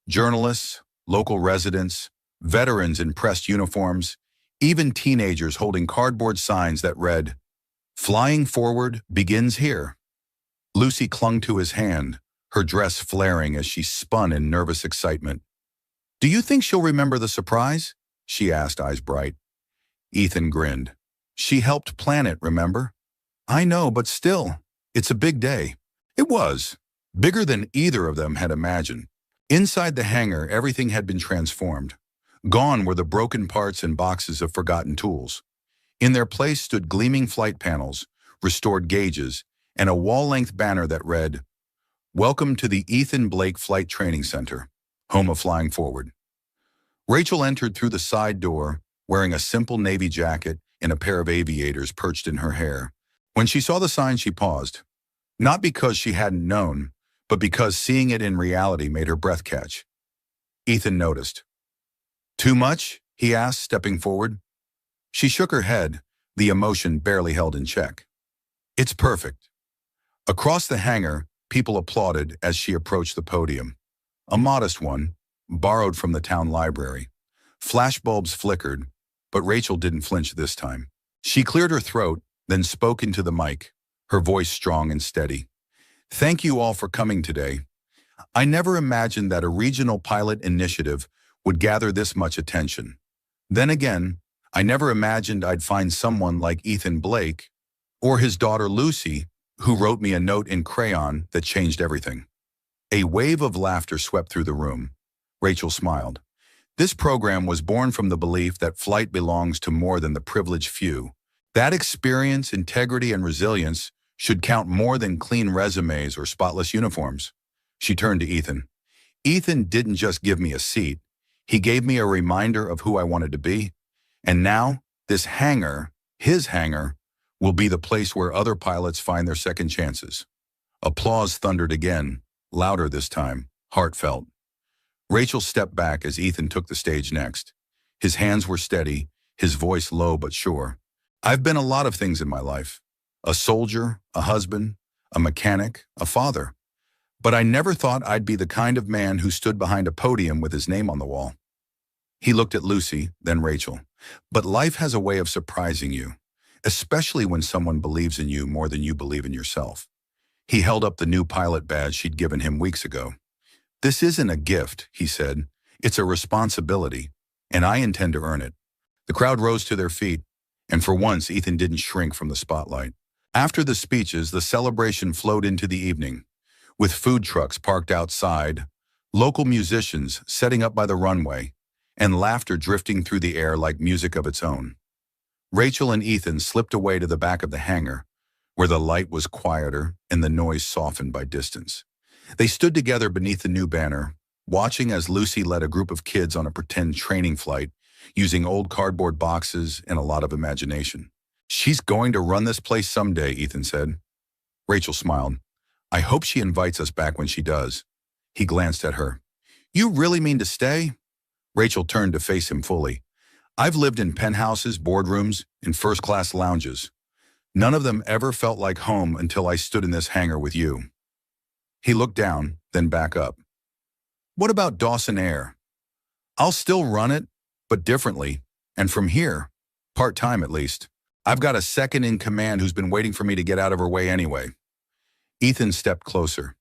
Journalists, local residents, veterans in pressed uniforms, even teenagers holding cardboard signs that read, Flying forward begins here. Lucy clung to his hand, her dress flaring as she spun in nervous excitement. Do you think she'll remember the surprise? She asked, eyes bright. Ethan grinned. She helped plan it, remember? I know, but still, it's a big day. It was, bigger than either of them had imagined. Inside the hangar, everything had been transformed. Gone were the broken parts and boxes of forgotten tools. In their place stood gleaming flight panels, restored gauges, and a wall-length banner that read, Welcome to the Ethan Blake Flight Training Center, home of flying forward. Rachel entered through the side door, wearing a simple navy jacket and a pair of aviators perched in her hair. When she saw the sign, she paused. Not because she hadn't known, but because seeing it in reality made her breath catch. Ethan noticed. Too much? He asked, stepping forward. She shook her head, the emotion barely held in check. It's perfect. Across the hangar, people applauded as she approached the podium. A modest one, borrowed from the town library. Flashbulbs flickered, but Rachel didn't flinch this time. She cleared her throat, then spoke into the mic, her voice strong and steady. Thank you all for coming today. I never imagined that a regional pilot initiative would gather this much attention. Then again, I never imagined I'd find someone like Ethan Blake or his daughter Lucy, who wrote me a note in crayon that changed everything. A wave of laughter swept through the room. Rachel smiled. This program was born from the belief that flight belongs to more than the privileged few. That experience, integrity, and resilience should count more than clean resumes or spotless uniforms. She turned to Ethan. Ethan didn't just give me a seat. He gave me a reminder of who I wanted to be. And now, this hangar, his hangar, will be the place where other pilots find their second chances. Applause thundered again, louder this time, heartfelt. Rachel stepped back as Ethan took the stage next. His hands were steady, his voice low but sure. I've been a lot of things in my life. A soldier, a husband, a mechanic, a father. But I never thought I'd be the kind of man who stood behind a podium with his name on the wall. He looked at Lucy, then Rachel. But life has a way of surprising you, especially when someone believes in you more than you believe in yourself. He held up the new pilot badge she'd given him weeks ago. This isn't a gift, he said. It's a responsibility, and I intend to earn it. The crowd rose to their feet, and for once Ethan didn't shrink from the spotlight. After the speeches, the celebration flowed into the evening, with food trucks parked outside, local musicians setting up by the runway, and laughter drifting through the air like music of its own. Rachel and Ethan slipped away to the back of the hangar, where the light was quieter and the noise softened by distance. They stood together beneath the new banner, watching as Lucy led a group of kids on a pretend training flight, using old cardboard boxes and a lot of imagination. "She's going to run this place someday," Ethan said. Rachel smiled. "I hope she invites us back when she does." He glanced at her. "You really mean to stay?" Rachel turned to face him fully. "I've lived in penthouses, boardrooms, in first-class lounges. None of them ever felt like home until I stood in this hangar with you." He looked down, then back up. "What about Dawson Air? I'll still run it, but differently, and from here, part-time at least. I've got a second in command who's been waiting for me to get out of her way anyway." Ethan stepped closer.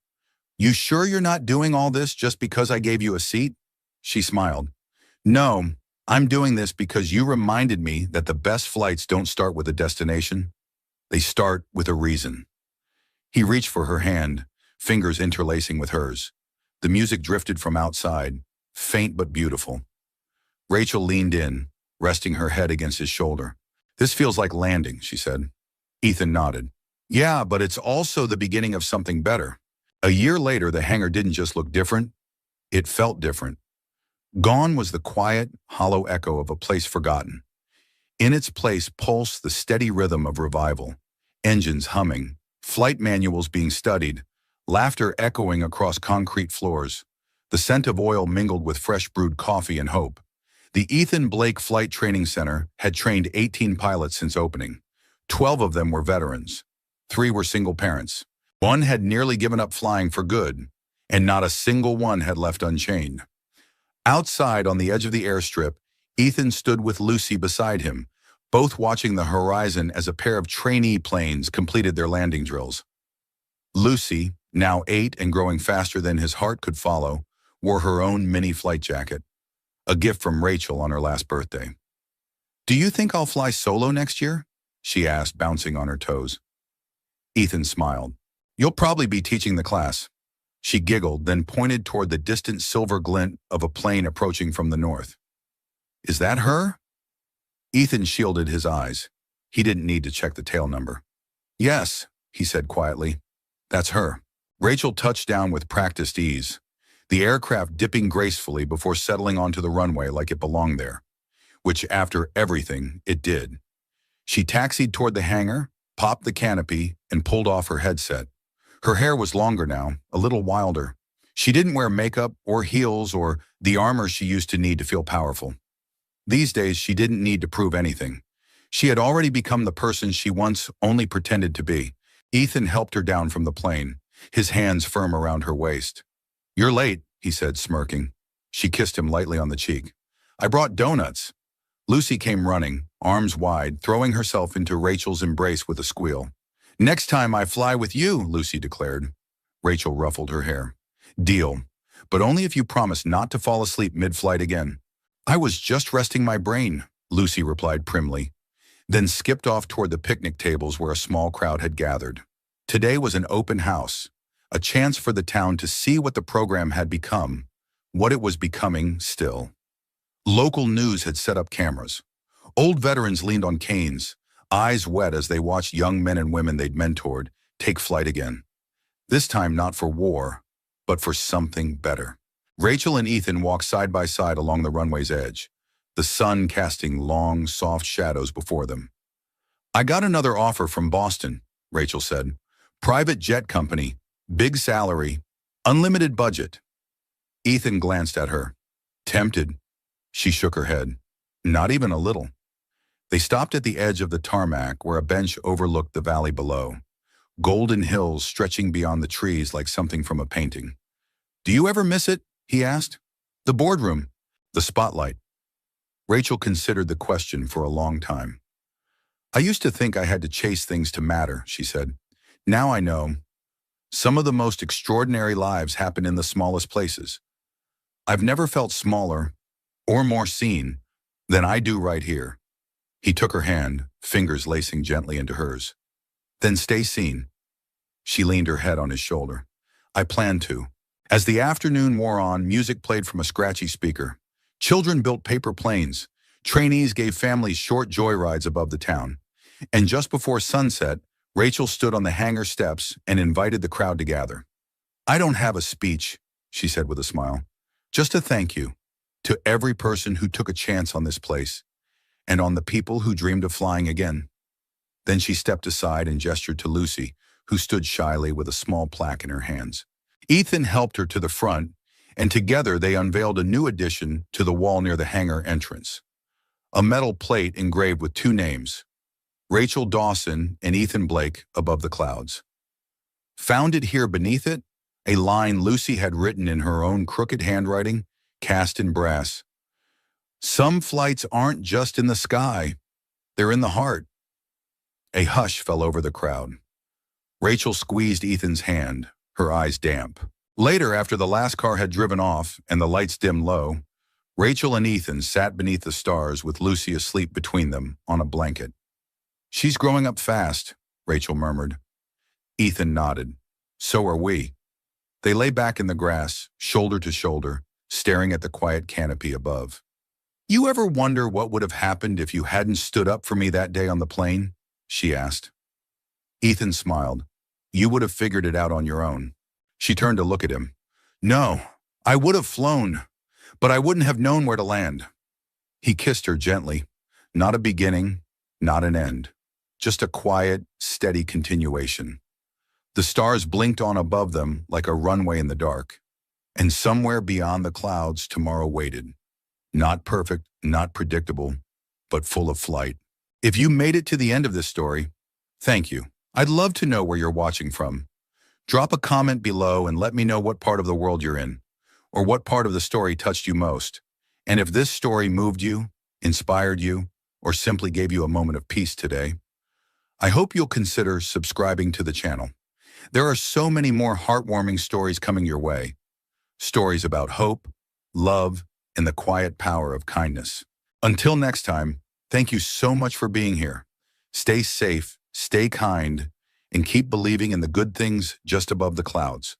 "You sure you're not doing all this just because I gave you a seat?" She smiled. "No, I'm doing this because you reminded me that the best flights don't start with a destination. They start with a reason." He reached for her hand, fingers interlacing with hers. The music drifted from outside, faint but beautiful. Rachel leaned in, resting her head against his shoulder. "This feels like landing," she said. Ethan nodded. "Yeah, but it's also the beginning of something better." A year later, the hangar didn't just look different, it felt different. Gone was the quiet, hollow echo of a place forgotten. In its place pulsed the steady rhythm of revival, engines humming, flight manuals being studied, laughter echoing across concrete floors. The scent of oil mingled with fresh brewed coffee and hope. The Ethan Blake Flight Training Center had trained 18 pilots since opening. 12 of them were veterans. 3 were single parents. 1 had nearly given up flying for good, and not a single one had left unchained. Outside on the edge of the airstrip, Ethan stood with Lucy beside him, both watching the horizon as a pair of trainee planes completed their landing drills. Lucy, now 8 and growing faster than his heart could follow, wore her own mini flight jacket, a gift from Rachel on her last birthday. "Do you think I'll fly solo next year?" she asked, bouncing on her toes. Ethan smiled. "You'll probably be teaching the class." She giggled, then pointed toward the distant silver glint of a plane approaching from the north. "Is that her?" Ethan shielded his eyes. He didn't need to check the tail number. "Yes," he said quietly. "That's her." Rachel touched down with practiced ease, the aircraft dipping gracefully before settling onto the runway like it belonged there, which after everything, it did. She taxied toward the hangar, popped the canopy, and pulled off her headset. Her hair was longer now, a little wilder. She didn't wear makeup or heels or the armor she used to need to feel powerful. These days, she didn't need to prove anything. She had already become the person she once only pretended to be. Ethan helped her down from the plane, his hands firm around her waist. "You're late," he said, smirking. She kissed him lightly on the cheek. "I brought donuts." Lucy came running, arms wide, throwing herself into Rachel's embrace with a squeal. "Next time I fly with you," Lucy declared. Rachel ruffled her hair. "Deal, but only if you promise not to fall asleep mid-flight again." "I was just resting my brain," Lucy replied primly, then skipped off toward the picnic tables where a small crowd had gathered. Today was an open house, a chance for the town to see what the program had become, what it was becoming still. Local news had set up cameras. Old veterans leaned on canes, eyes wet as they watched young men and women they'd mentored take flight again. This time not for war, but for something better. Rachel and Ethan walked side by side along the runway's edge, the sun casting long, soft shadows before them. "I got another offer from Boston," Rachel said. "Private jet company, big salary, unlimited budget." Ethan glanced at her. "Tempted?" She shook her head. "Not even a little." They stopped at the edge of the tarmac where a bench overlooked the valley below, golden hills stretching beyond the trees like something from a painting. "Do you ever miss it?" he asked. "The boardroom, the spotlight." Rachel considered the question for a long time. "I used to think I had to chase things to matter," she said. "Now I know. Some of the most extraordinary lives happen in the smallest places. I've never felt smaller or more seen than I do right here." He took her hand, fingers lacing gently into hers. "Then stay seen." She leaned her head on his shoulder. "I plan to." As the afternoon wore on, music played from a scratchy speaker. Children built paper planes. Trainees gave families short joyrides above the town. And just before sunset, Rachel stood on the hangar steps and invited the crowd to gather. I don't have a speech, she said with a smile. Just a thank you to every person who took a chance on this place and on the people who dreamed of flying again. Then she stepped aside and gestured to Lucy, who stood shyly with a small plaque in her hands. Ethan helped her to the front, and together they unveiled a new addition to the wall near the hangar entrance. A metal plate engraved with two names, Rachel Dawson and Ethan Blake, above the clouds. Founded here beneath it, a line Lucy had written in her own crooked handwriting, cast in brass. Some flights aren't just in the sky, they're in the heart. A hush fell over the crowd. Rachel squeezed Ethan's hand, her eyes damp. Later, after the last car had driven off and the lights dimmed low, Rachel and Ethan sat beneath the stars with Lucy asleep between them on a blanket. She's growing up fast, Rachel murmured. Ethan nodded. So are we. They lay back in the grass, shoulder to shoulder, staring at the quiet canopy above. You ever wonder what would have happened if you hadn't stood up for me that day on the plane? She asked. Ethan smiled. You would have figured it out on your own. She turned to look at him. No, I would have flown, but I wouldn't have known where to land. He kissed her gently. Not a beginning, not an end. Just a quiet, steady continuation. The stars blinked on above them like a runway in the dark. And somewhere beyond the clouds, tomorrow waited. Not perfect, not predictable, but full of flight. If you made it to the end of this story, thank you. I'd love to know where you're watching from. Drop a comment below and let me know what part of the world you're in, or what part of the story touched you most. And if this story moved you, inspired you, or simply gave you a moment of peace today, I hope you'll consider subscribing to the channel. There are so many more heartwarming stories coming your way. Stories about hope, love, and the quiet power of kindness. Until next time, thank you so much for being here. Stay safe, stay kind, and keep believing in the good things just above the clouds.